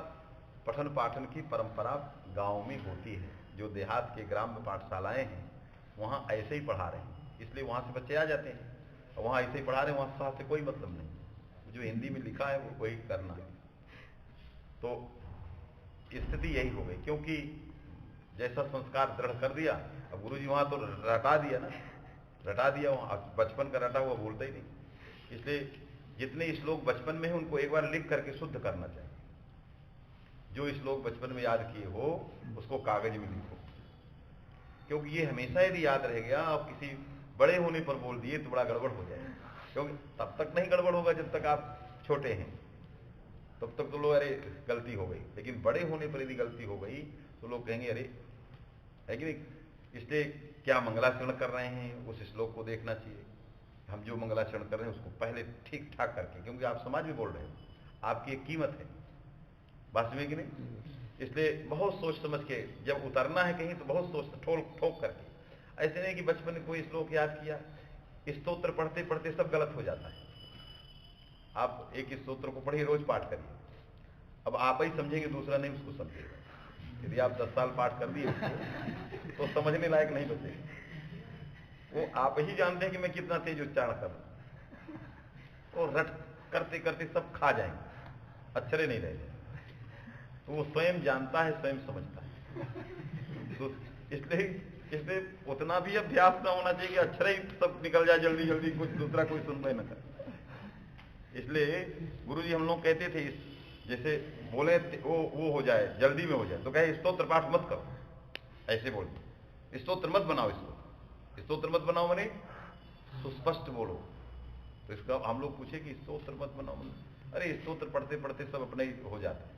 Speaker 1: पठन पाठन की परंपरा गांव में होती है, जो देहात के ग्राम्य पाठशालाएं हैं वहां ऐसे ही पढ़ा रहे हैं, इसलिए वहां से बच्चे आ जाते हैं, और वहां ऐसे ही पढ़ा रहे हैं, वहां साथ से कोई मतलब नहीं, जो हिंदी में लिखा है वो वही करना है। तो स्थिति यही हो गई, क्योंकि जैसा संस्कार दृढ़ कर दिया, अब गुरुजी वहां तो रटा दिया ना, रटा दिया, वहां बचपन का रटा हुआ बोलता ही नहीं, इसलिए जितने श्लोक बचपन में है उनको एक बार लिख करके शुद्ध करना चाहिए। जो श्लोक बचपन में याद किए हो उसको कागज में लिखो, क्योंकि ये हमेशा यदि याद रह गया, आप किसी बड़े होने पर बोल दिए तो बड़ा गड़बड़ हो जाएगा, क्योंकि तब तक नहीं गड़बड़ होगा जब तक आप छोटे हैं, तब तक तो लोग अरे गलती हो गई, लेकिन बड़े होने पर यदि गलती हो गई तो लोग कहेंगे अरे, है कि नहीं। इसलिए क्या मंगलाचरण कर रहे हैं उस श्लोक को देखना चाहिए। हम जो मंगलाचरण कर रहे हैं उसको पहले ठीक ठाक करके, क्योंकि आप समाज में बोल रहे हो, आपकी एक कीमत है, बात में कि नहीं। इसलिए बहुत सोच समझ के जब उतरना है कहीं तो बहुत सोच ठोक करके, ऐसे नहीं कि बचपन में कोई श्लोक याद किया, स्तोत्र पढ़ते पढ़ते सब गलत हो जाता है। आप एक स्तोत्र को पढ़िए, रोज पाठ करिए, अब आप ही समझेंगे, दूसरा नहीं उसको समझेगा। यदि आप 10 साल पाठ कर दिए तो समझने लायक नहीं बचेगा, वो आप ही जानते हैं कि मैं कितना तेज उच्चारण कर रहा हूं, और रट करते करते सब खा जाएंगे, अक्षरे नहीं रह जाएंगे। तो वो स्वयं जानता है, स्वयं समझता है। तो इसलिए उतना भी अभ्यास ना होना चाहिए कि अक्षर ही सब निकल जाए जल्दी जल्दी, कुछ दूसरा कोई सुनवाई न करे। इसलिए गुरुजी हम लोग कहते थे, जैसे बोले वो हो जाए, जल्दी में हो जाए, तो कहे स्तोत्र पाठ मत करो, ऐसे बोलते, स्तोत्र मत बनाओ, स्तोत्र मत बनाओ मने तो स्पष्ट बोलो। तो इसका हम लोग पूछे कि स्तोत्र मत बनाओ, अरे स्तोत्र पढ़ते पढ़ते सब अपने ही हो जाता है,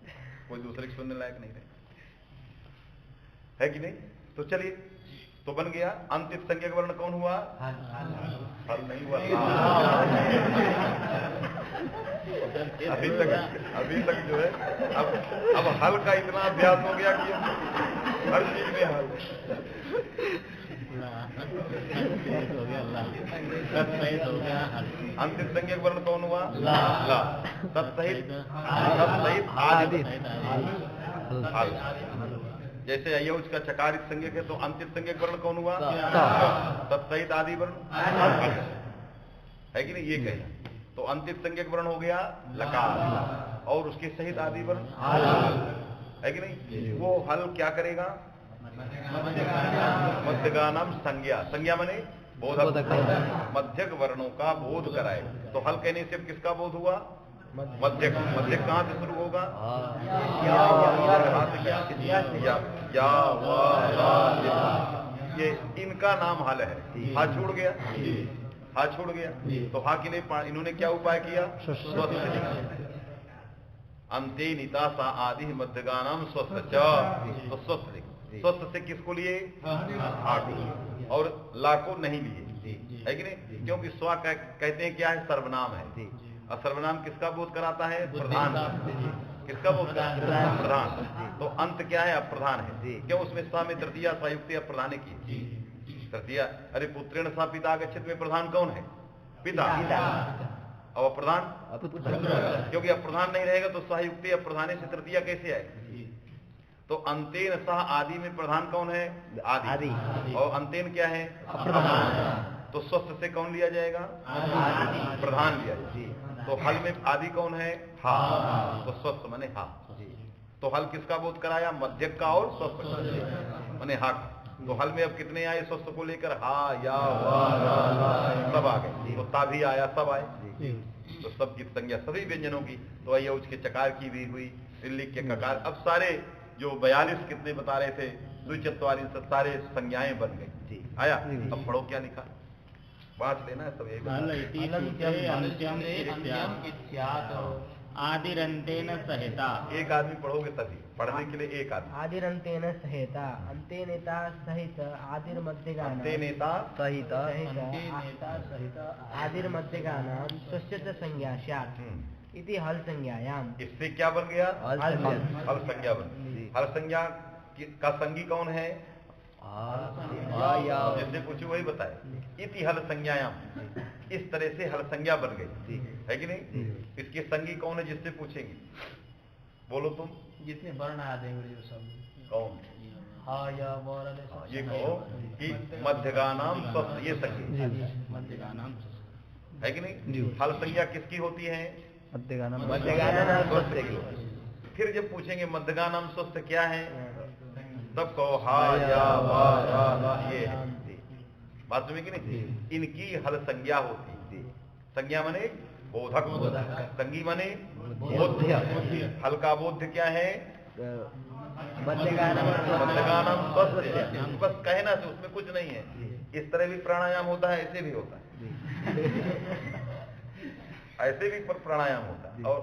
Speaker 1: कोई दूसरे के सुनने लायक नहीं रहे, है कि नहीं। तो चलिए, तो बन गया अंतिम संज्ञक वर्ण कौन हुआ? हल नहीं हुआ। अभी तक जो है अब हल का इतना अभ्यास हो गया कि हर चीज में हल। अंतिम संज्ञक वर्ण कौन हुआ? ला। तत्सहित आदि हल। जैसे अयौज का चकारित संज्ञक है तो अंतिम संज्ञक वर्ण कौन हुआ? तत्सहित आदि वर्ण है कि नहीं, ये कहें तो अंतिम संज्ञक वर्ण हो गया लकार, और उसके सहित आदि वर्ण है कि नहीं। वो हल क्या करेगा? मध्यगानम संज्ञा, संज्ञा माने बोधक, मध्यक वर्णों का बोध कराएगा। तो हल कहने से किसका बोध हुआ? मध्यक। मध्यक कहां से शुरू होगा? ये इनका नाम हल है। हा छूट गया, हा छूट गया, तो हा के लिए इन्होंने क्या उपाय किया? स्वस्थ। अंते निता सा आदि मध्यगानम स्वस्थ, तो स्वस्थ लिख। स्वस्थ से किसको लिए? आदि, और ला को नहीं लिए, है कि नहीं, क्योंकि स्वा कहते हैं क्या है? सर्वनाम है, और सर्वनाम किसका बोध कराता है? प्रधान। किसका बोध कराता है? प्रधान। तो अंत क्या है? अप्रधान है। क्यों? उसमें सा में तृतीया संयुक्त अप्रधान की तृतीया। अरे पुत्रेण सा पिता गच्छति में प्रधान कौन है? पिता। अब अप्रधान, क्योंकि अप्रधान नहीं रहेगा तो सहयुक्त अप्रधान से तृतीया कैसे आए? तो अंतेन सह आदि में प्रधान कौन है? आदि। और अंतेन क्या है? अप्रधान। तो स्वस्थ से कौन लिया जाएगा? प्रधान लिया जाएगा। तो हल में आदि कौन है? हा। तो स्वस्थ माने हा। तो हल किसका बोध कराया? मध्यक का और स्वस्थ माने हा। तो हल में अब कितने आए स्वस्थ को लेकर? हा, या, वा, रा, सब आ गए। तो ता भी आया, सब आए, तो सब की संज्ञा सभी व्यंजनों की। तो आइए उसके चकार की भी हुई, लिख के ककार। अब सारे जो 42 कितने बता रहे थे, द्विचत्वारी सारे संज्ञाएं बन गई। आया, अब पढ़ो क्या लिखा, बात लेना है सब एक।
Speaker 3: आदिरंतेन सहिता,
Speaker 1: एक आदमी पढ़ोगे तभी, पढ़ने के लिए एक आदमी।
Speaker 2: आदिरंतेन सहिता, अंतेनेता सहित, आदिर मध्यगानां,
Speaker 1: अंतेनेता
Speaker 2: सहित, आदिर मध्यगानां स्वस्य च संज्ञा स्यात् इति हल संज्ञायाम।
Speaker 1: इससे क्या बन गया?
Speaker 2: हल
Speaker 1: संज्ञा बन। हल संज्ञा का संगी कौन है? जिससे पूछे वही बताए। इति हल संज्ञायाम, इस तरह से हल संज्ञा बन गई, है कि नहीं। इसके संगी कौन है? जिससे पूछेंगे, बोलो तुम।
Speaker 2: जितने वर्ण आ जाएंगे सब
Speaker 1: कौन?
Speaker 2: ये
Speaker 1: कहो कि मध्यगानाम स्वस्थ, ये संगी
Speaker 3: मध्यगानाम
Speaker 1: है कि नहीं। हल संज्ञा किसकी होती है?
Speaker 2: मध्यगानां
Speaker 1: स्वस्थ की। फिर जब पूछेंगे मध्यगानाम स्वस्थ क्या है, तब कहो हा, या, वा, रा, ला, ये है। बात समझ कि नहीं। इनकी हल संज्ञा होती। संज्ञा माने बोधक, संगी माने बोध्य। हल का बोध्य क्या है? मध्यगानम स्वस्य, बस कहना से उसमें कुछ नहीं है। इस तरह भी प्राणायाम होता है, ऐसे भी होता है, ऐसे भी प्राणायाम होता है और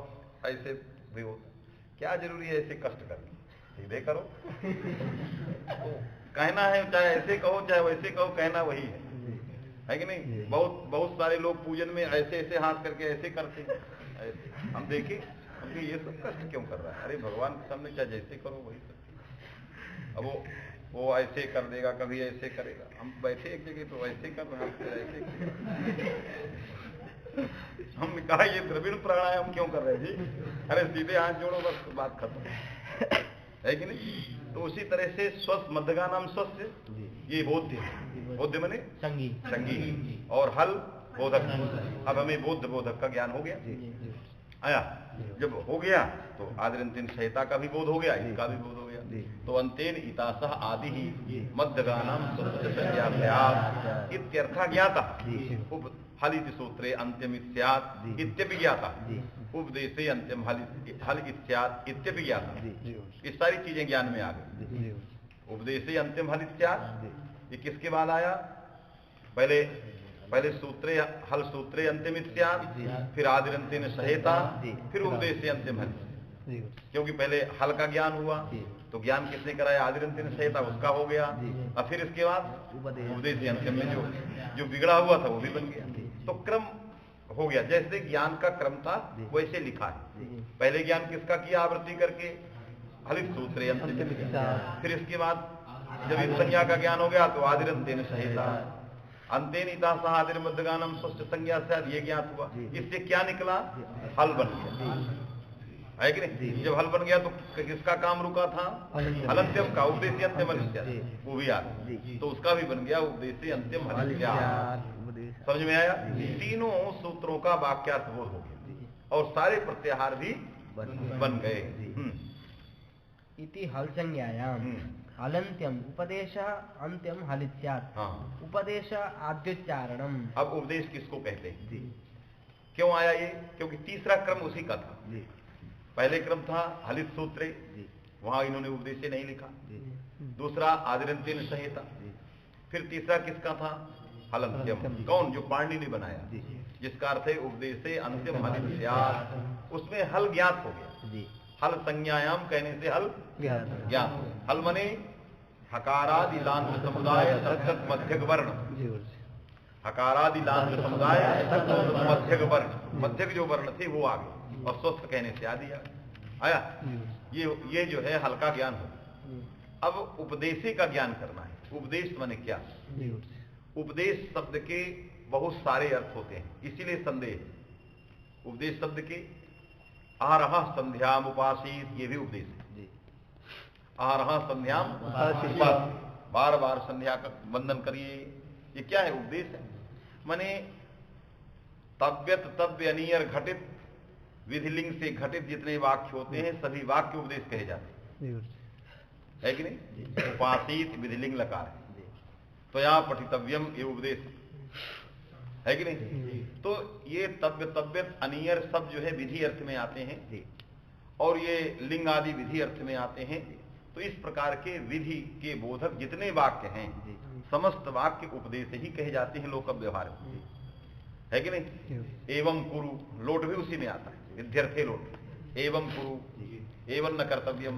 Speaker 1: ऐसे भी होता है। क्या जरूरी है ऐसे कष्ट करनी, सीधे करो। तो कहना है, चाहे ऐसे कहो चाहे वैसे कहो, कहना वही है कि नहीं। बहुत सारे लोग पूजन में ऐसे ऐसे हाथ करके ऐसे करते हैं, ऐसे हम देखे, हमको ये सब कष्ट क्यों कर रहा है। अरे भगवान के सामने चाहे जैसे करो वही सब। अब वो ऐसे कर देगा, कभी ऐसे करेगा, हम बैठे एक जगह तो ऐसे कर रहे हैं, फिर ऐसे। हमने कहा ये द्रविड़ प्राणायाम क्यों कर रहे हैं जी, अरे सीधे हाथ जोड़ो बस, बात खत्म है कि नहीं। तो उसी तरह से स्वस्थ मध्यगानम स्वस्थ, ये बोध्य, बोध्य माने संगी, और हल बोधक। अब हमें बोधक का ज्ञान हो गया, आया जब हो गया तो आदिरंतिन संहिता का भी बोध हो गया, इसका भी बोध हो गया। तो अंतेन इतासह आदि ही मध्यगानम स्वस्य इत्यर्थ ज्ञाता। हलित सूत्रे अंत्यम इत्याद इत्यपि ज्ञाता, उपदेशे अंत्यम हल इत्याद इत्यपि ज्ञाता। ये सारी चीजें ज्ञान में आ गई। उपदेशे अंत्यम हल इत्याद, ये किसके बाद आया? पहले सूत्रे हल सूत्रे अंतिम इत्याद, फिर आदिरंतिन संहिता, फिर उपदेशे अंतिम हल। क्योंकि पहले हल का ज्ञान हुआ तो ज्ञान किसने कराया? आदिरंतिन संहिता, उसका हो गया। और फिर इसके बाद उपदेशे अंतिम में जो बिगड़ा हुआ था वो भी बन गया। तो क्रम हो गया, जैसे ज्ञान का क्रम था वैसे लिखा है। पहले ज्ञान किसका किया? आवृत्ति करके हलित सूत्रे अंतिम, फिर इसके बाद जब इस संज्ञा का ज्ञान हो गया तो आदिरंतिन संहिता, अंतेन इतासह आदिर मध्यगानम स्वस्थ संज्ञा से ये ज्ञात हुआ। इससे क्या निकला? हल बन गया, है कि नहीं। जब हल बन गया तो किसका काम रुका था? हलंत्यम का, उपदेशी अंत्यम हलित्याद, वो भी आ गया, तो उसका भी बन गया उपदेशी अंत्यम हलित्याद। समझ में आया? तीनों सूत्रों का वाक्यार्थ बोध हो गया और सारे प्रत्याहार भी बन गए।
Speaker 2: इति हल संज्ञायाम हलंत्यम उपदेश अंत्यम हलित्यात्, उपदेश आद्योच्चारणम।
Speaker 1: अब उपदेश किसको कहते हैं? क्यों आया ये? क्योंकि तीसरा क्रम उसी का था। पहले क्रम था हलित सूत्रे, वहां इन्होंने उपदेश नहीं लिखा। दूसरा आदिरंतिन संहिता, फिर तीसरा किसका था? हलंत्यम। कौन? जो पाणिनि ने बनाया, जिसका अर्थ है उपदेशे अंतिम हलित्यात्। उसमें हल ज्ञात हो गया। हल संज्ञायाम कहने से हल ज्ञान। हल मने हकारादि लांग समुदाय तत्त मध्यक वर्ण, हकारादि लांग समुदाय मध्यक वर्ण, मध्यक जो वर्ण थे वो आ गए और स्वस्थ कहने से आदि आया। ये जो है हल्का ज्ञान हो। अब उपदेशी का ज्ञान करना है। उपदेश माने क्या? उपदेश शब्द के बहुत सारे अर्थ होते हैं, इसीलिए संदेह। उपदेश शब्द के आरहा संध्याम उपासीत, ये भी उपदेश है। आरहा संध्याम उपासीत, बार बार संध्या का वंदन करिए, ये क्या है? उपदेश है। माने तव्यत तव्य अनियर घटित विधिलिंग से घटित जितने वाक्य होते हैं सभी वाक्य उपदेश कहे जाते हैं, है कि नहीं। उपासीत विधिलिंग लकार है, तो यहाँ पठितव्यम ये उपदेश है कि नहीं। तो ये तव्य तव्यत अनियर सब जो है विधि अर्थ में आते हैं और ये लिंग आदि विधि अर्थ में आते हैं। तो इस प्रकार के विधि के बोधक जितने वाक्य हैं समस्त वाक्य उपदेश ही कहे जाते हैं लोक व्यवहार में, है कि नहीं। एवं कुरु, लोट भी उसी में आता है, विध्यर्थे लोट। एवं कुरु, एवं न कर्तव्यम।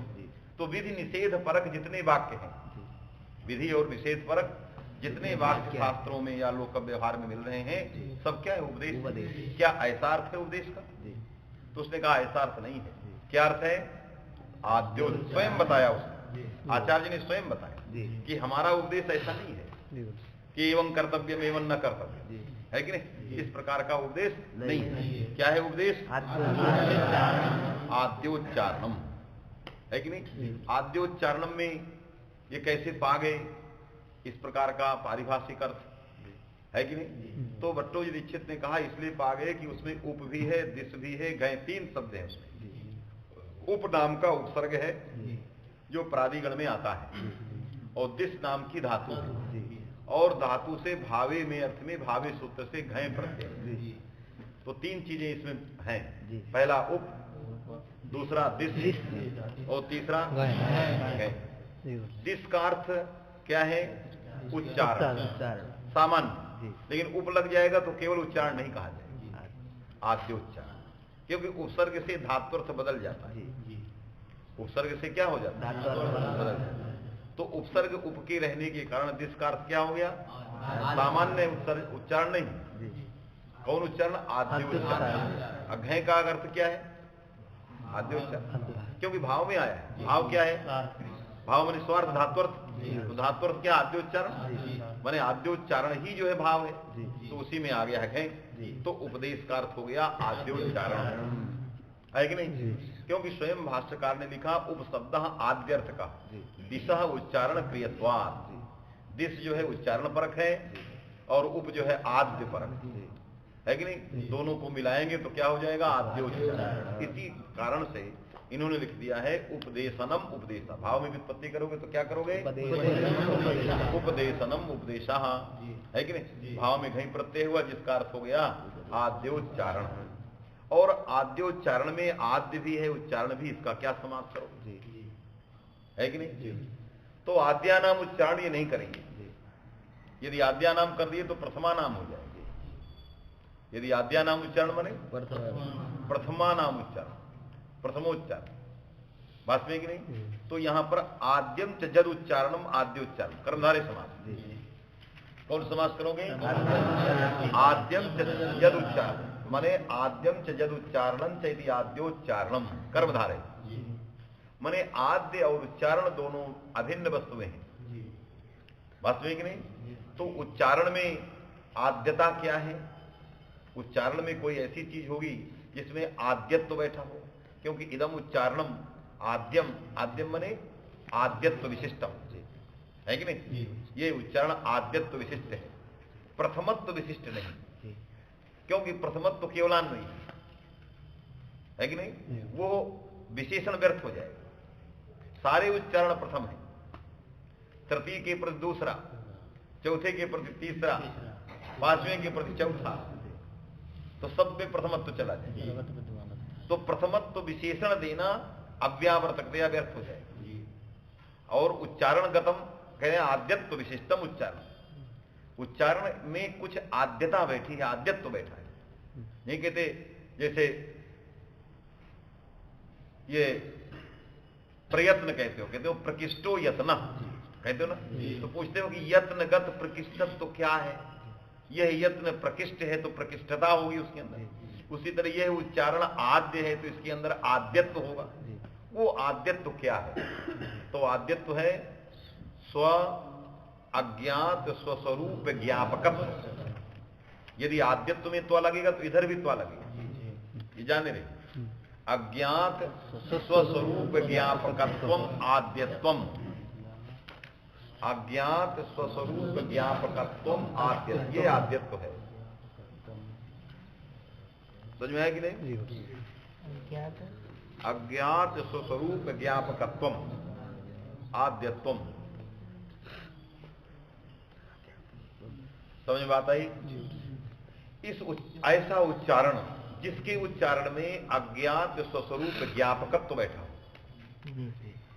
Speaker 1: तो विधि निषेध परक जितने वाक्य हैं, विधि और निषेध परक जितने वाक्य शास्त्रों में या लोक व्यवहार में मिल रहे हैं सब क्या है? उपदेश। क्या ऐसा अर्थ है उपदेश का? तो उसने कहा ऐसा अर्थ नहीं है। क्या अर्थ है? आद्यो, स्वयं बताया उसने, आचार्य ने स्वयं बताया कि हमारा उपदेश ऐसा नहीं है कि एवं कर्तव्यम एवं न कर्तव्य, है कि नहीं। इस प्रकार का उपदेश नहीं है। क्या है उपदेश? आद्योच्चारणम, है कि नहीं। आद्योच्चारणम में ये कैसे पा गए? इस प्रकार का पारिभाषिक अर्थ, है कि नहीं। तो भट्टोजी दीक्षित ने कहा इसलिए पा गए कि उसमें उप भी है, दिस भी है, गए, तीन शब्द हैं उसमें। उप नाम का उपसर्ग है जो प्रादिगण में आता है और दिस नाम की धातु है और धातु से भावे में अर्थ में भावे सूत्र से घय प्रत्यय। तो तीन चीजें इसमें हैं। पहला उप, दूसरा दिस और तीसरा गय। दिस का अर्थ क्या है? उच्चारण, सामान्य। लेकिन उप लग जाएगा तो केवल उच्चारण नहीं कहा जाएगा, आद्य उच्चारण, क्योंकि उपसर्ग से धात्वर्थ बदल जाता है। उपसर्ग से क्या हो जाता है? बदल जाता है। तो उपसर्ग उप के रहने के कारण दिस का अर्थ क्या हो गया? सामान्य उच्चारण नहीं। कौन उच्चारण? आद्य उच्चारण। अघय का अर्थ क्या है? आद्य उच्चारण, क्योंकि भाव में आया है। भाव क्या है? भाव माने स्वार्थ धात्वर्थ, तो धात्वर्थ क्या? आद्य उच्चारण, माने आद्य उच्चारण ही जो है भाव है, तो उसी में आ गया है। तो उपदेश का अर्थ हो गया आद्य उच्चारण, है कि नहीं? क्योंकि स्वयं भाष्यकार ने लिखा उपशब्द आद्यर्थ का, दिशा उच्चारण क्रियत्वात्। दिश जो है उच्चारण परक है और उप जो है आद्य परक है कि नहीं? दोनों को मिलाएंगे तो क्या हो जाएगा? आद्य उच्चारण। इसी कारण से इन्होंने लिख दिया है उपदेशनम उपदेशा। भाव में व्युत्पत्ति करोगे तो क्या करोगे? उपदेशनम उपदेशा, है कि नहीं? भाव में घई प्रत्यय हुआ, जिसका अर्थ हो गया आद्योच्चारण। और आद्योच्चारण में आद्य भी है, उच्चारण भी, इसका क्या समास करो? है कि नहीं? तो आद्या नाम उच्चारण ये नहीं करेंगे। यदि आद्या नाम कर दिए तो प्रथमा नाम हो जाएंगे। यदि आद्या नाम उच्चारण बने प्रथमा नाम उच्चारण, प्रथमोच्चारण, बात में कि नहीं? तो यहां पर आद्यम च जद उच्चारणम आद्य उच्चारण, कर्मधारय समास। कौन समास करोगे? आद्यम च जद उच्चारण, माने आद्यम च जद उच्चारणम चैति आद्योच्चारणम, कर्मधारय, माने आद्य और उच्चारण दोनों अभिन्न वस्तुएं हैं। बात में कि नहीं? तो उच्चारण में आद्यता क्या है? उच्चारण में कोई ऐसी चीज होगी जिसमें आद्यत्व बैठा हो, क्योंकि इदम उच्चारणम आद्यम, आद्यम माने आद्यत्व विशिष्टम, है कि नहीं? ये उच्चारण आद्यत्व विशिष्ट है, प्रथमत्व विशिष्ट नहीं, क्योंकि प्रथमत्व केवलान्वयी है कि नहीं? वो विशेषण व्यर्थ हो जाएगा। सारे उच्चारण प्रथम है, तृतीय के प्रति दूसरा, चौथे के प्रति तीसरा, पांचवें के प्रति चौथा, तो सब में प्रथमत्व चला जाए। तो प्रथमत्व विशेषण देना अव्यावर्तकतया व्यर्थ हो जाएगा। और उच्चारण गतम कहते हैं आद्यत्व विशिष्टम उच्चारण। उच्चारण में कुछ आद्यता बैठी है, आद्यत्व बैठा है। नहीं कहते जैसे ये प्रयत्न कहते हो, कहते हो प्रकृष्टो यत्न, कहते हो ना? तो पूछते हो कि यत्नगत प्रकृष्टत्व तो क्या है? यह यत्न प्रकृष्ट है तो प्रकृष्टता होगी उसके अंदर। उसी तरह यह उच्चारण आद्य है तो इसके अंदर आद्यत्व होगा। वो आद्यत्व क्या है? तो आद्यत्व है स्व अज्ञात स्वस्वरूप ज्ञापकत्व। यदि आद्यत्व में त्वा लगेगा तो इधर भी त्वा लगेगा, ये जाने रहे। अज्ञात स्वस्वरूप ज्ञापकत्वम आद्यत्वम, अज्ञात स्वस्वरूप ज्ञापकत्वम आद्य, ये आद्यत्व है। समझ में है कि नहीं? अज्ञात स्वस्वरूप ज्ञापकत्वम आद्यत्वम, समझ में बात आई? इस ऐसा उच्चारण जिसके उच्चारण में अज्ञात स्वस्वरूप ज्ञापकत्व बैठा हो,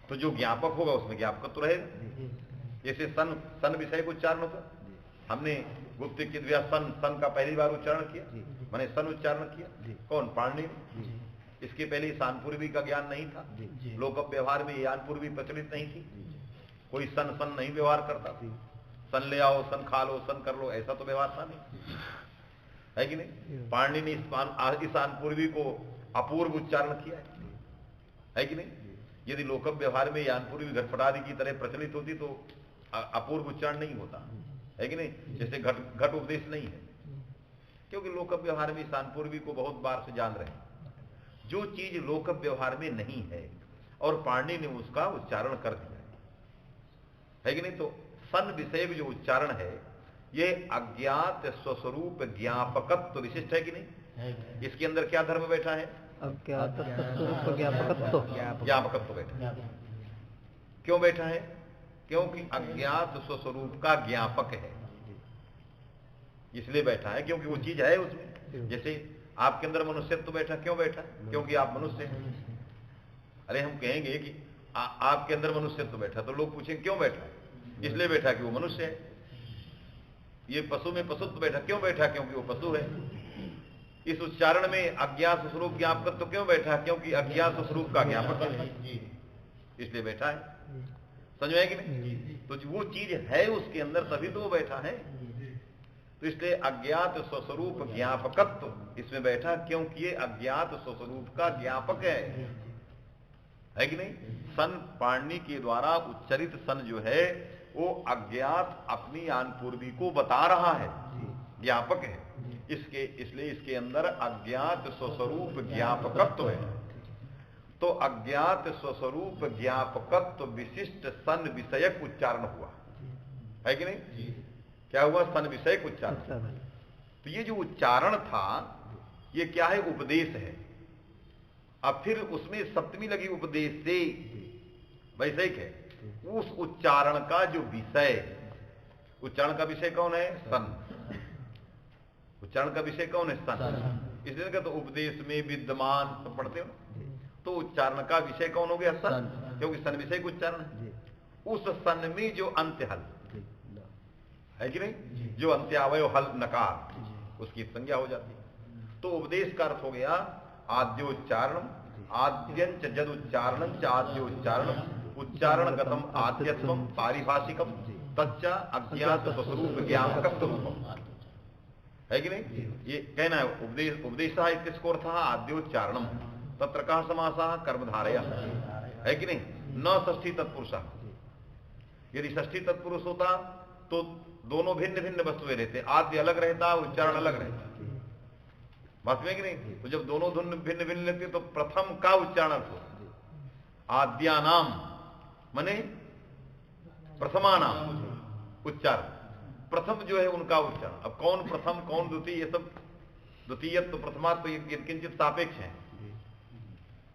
Speaker 1: तो जो ज्ञापक होगा उसमें ज्ञापकत्व रहेगा। जैसे सन, सन विषय को उच्चारण होता, हमने गुप्त की द्व्या सन, सन का पहली बार उच्चारण किया, मैंने सन उच्चारण किया। कौन? पाणिनि। इसके पहले शानपूर्वी का ज्ञान नहीं था, लोक व्यवहार में यानपूर्वी प्रचलित नहीं थी, कोई सन सन नहीं व्यवहार करता। सन ले आओ, सन खा लो, सन कर लो, ऐसा तो व्यवहार था नहीं, है कि नहीं? पाणिनि इस आनपूर्वी को अपूर्व उच्चारण किया है कि नहीं? यदि लोक व्यवहार में यानपूर्वी घटपटादि की तरह प्रचलित होती तो अपूर्व उच्चारण नहीं होता, है कि नहीं? जैसे घट उपदेश नहीं है, क्योंकि लोक व्यवहार में शानपूर्वी को बहुत बार से जान रहे हैं। जो चीज लोक व्यवहार में नहीं है और पाणिनि ने उसका उच्चारण कर दिया है कि नहीं? तो सन विषय जो उच्चारण है ये अज्ञात स्वस्वरूप ज्ञापकत्व विशिष्ट है कि नहीं? इसके अंदर क्या धर्म बैठा है?
Speaker 2: अज्ञात स्वस्वरूप
Speaker 1: ज्ञापकत्व बैठा। क्यों बैठा है? क्योंकि अज्ञात स्वस्वरूप का ज्ञापक है, इसलिए बैठा है, क्योंकि वो चीज है उसमें। जैसे आपके अंदर मनुष्यत्व बैठा, क्यों बैठा? क्योंकि आप मनुष्य हैं, अरे हम कहेंगे कि आपके अंदर मनुष्यत्व बैठा, तो लोग पूछेंगे क्यों बैठा? इसलिए बैठा कि वो मनुष्य है। ये पशु में पशुत्व बैठा, क्यों बैठा? क्योंकि वो पशु है। इस उच्चारण में अज्ञात स्वरूप ज्ञापकत्व क्यों बैठा? क्योंकि अज्ञात स्वरूप का ज्ञापक है, इसलिए बैठा है। समझ में कि नहीं? तो वो चीज है उसके अंदर, तभी तो वो बैठा है। तो इसलिए अज्ञात स्वस्वरूप ज्ञापकत्व इसमें बैठा, क्योंकि ये अज्ञात स्वस्वरूप का ज्ञापक है कि नहीं? सन पाणिनि के द्वारा उच्चरित सन जो है वो अज्ञात अपनी आनपूर्वी को बता रहा है, ज्ञापक है। इसलिए इसके अंदर अज्ञात स्वस्वरूप ज्ञापकत्व है। तो अज्ञात स्वस्वरूप ज्ञापकत्व विशिष्ट सन विषयक उच्चारण हुआ, है कि नहीं? क्या हुआ? सन विषयक उच्चारण। तो ये जो उच्चारण था ये क्या है? उपदेश है। अब फिर उसमें सप्तमी लगी, उपदेश से, वैषयिक है। उस उच्चारण का जो विषय, उच्चारण का विषय कौन है? सन। उच्चारण का विषय कौन है? सन। इसलिए कहते तो उपदेश में विद्यमान, तो पढ़ते हो, तो उच्चारण का विषय कौन हो गया? सन, क्योंकि सन विषय का उच्चारण है। उस सन में जो अंत्य हल है कि नहीं, जो अंत्यावय हल नकार, उसकी संज्ञा हो जाती है। तो उपदेश का अर्थ हो गया आद्योच्चारण, आद्यंच जद उच्चारण च आद्योच्चारण, उच्चारणगतम आद्यत्वम पारिभाषिकम तच्च अज्ञात स्वरूप ज्ञापकत्व रूपम, है कि नहीं? ये कहना है उपदेशः इत्यस्को अर्थः आद्योच्चारणम, तत्र कः समासः कर्मधारयः, है कि नहीं? न षष्ठी तत्पुरुषः। यदि षष्ठी तत्पुरुष होता तो दोनों भिन्न भिन्न वस्तुएं रहते, आद्य अलग रहता, उच्चारण अलग रहता, बात में कि नहीं? तो जब दोनों धुन भिन्न भिन्न लगती तो प्रथम का उच्चारण हो, आद्यानाम माने प्रथमानाम उच्चारण, प्रथम जो है उनका उच्चारण। अब कौन प्रथम कौन द्वितीय, ये सब द्वितीयत्व प्रथमात्व ये किंचित सापेक्ष है।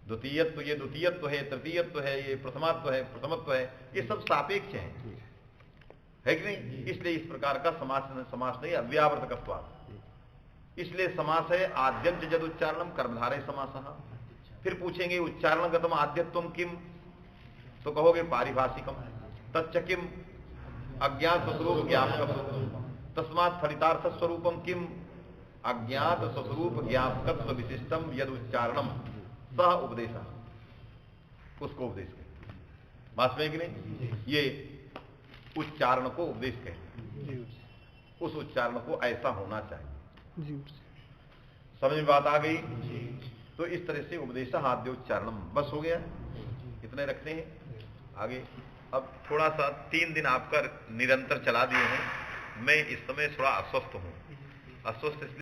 Speaker 1: द्वितीयत्व ये द्वितीयत्व है, तृतीयत्व है, ये प्रथमात्व है, प्रथमत्व है, ये सब सापेक्ष है कि नहीं? इसलिए इस प्रकार का समास नहीं, अव्यावर्तकत्वात्। इसलिए समास है आद्यम च जद उच्चारणम कर्मधारय समासः। फिर पूछेंगे उच्चारणगतम आद्यत्वम किम, तो कहोगे पारिभाषिकम। तच्च किम अज्ञात स्वरूप ज्ञापकत्व, तस्मात् फलितार्थ स्वरूपम किम अज्ञात स्वरूप ज्ञापकत्व विशिष्टम यद उच्चारणम सह उपदेशः, उसको उपदेश कहते हैं। बात में कि नहीं? ये उच्चारण को उपदेश कहते हैं। उस उच्चारण को ऐसा होना चाहिए। समझ में बात आ गई? तो इस तरह से उपदेशः आद्योच्चारणम, बस हो गया, इतने रखते हैं। आगे अब थोड़ा सा 3 दिन आपका निरंतर चला दिए हैं। मैं इस समय थोड़ा अस्वस्थ हूं। अस्वस्थ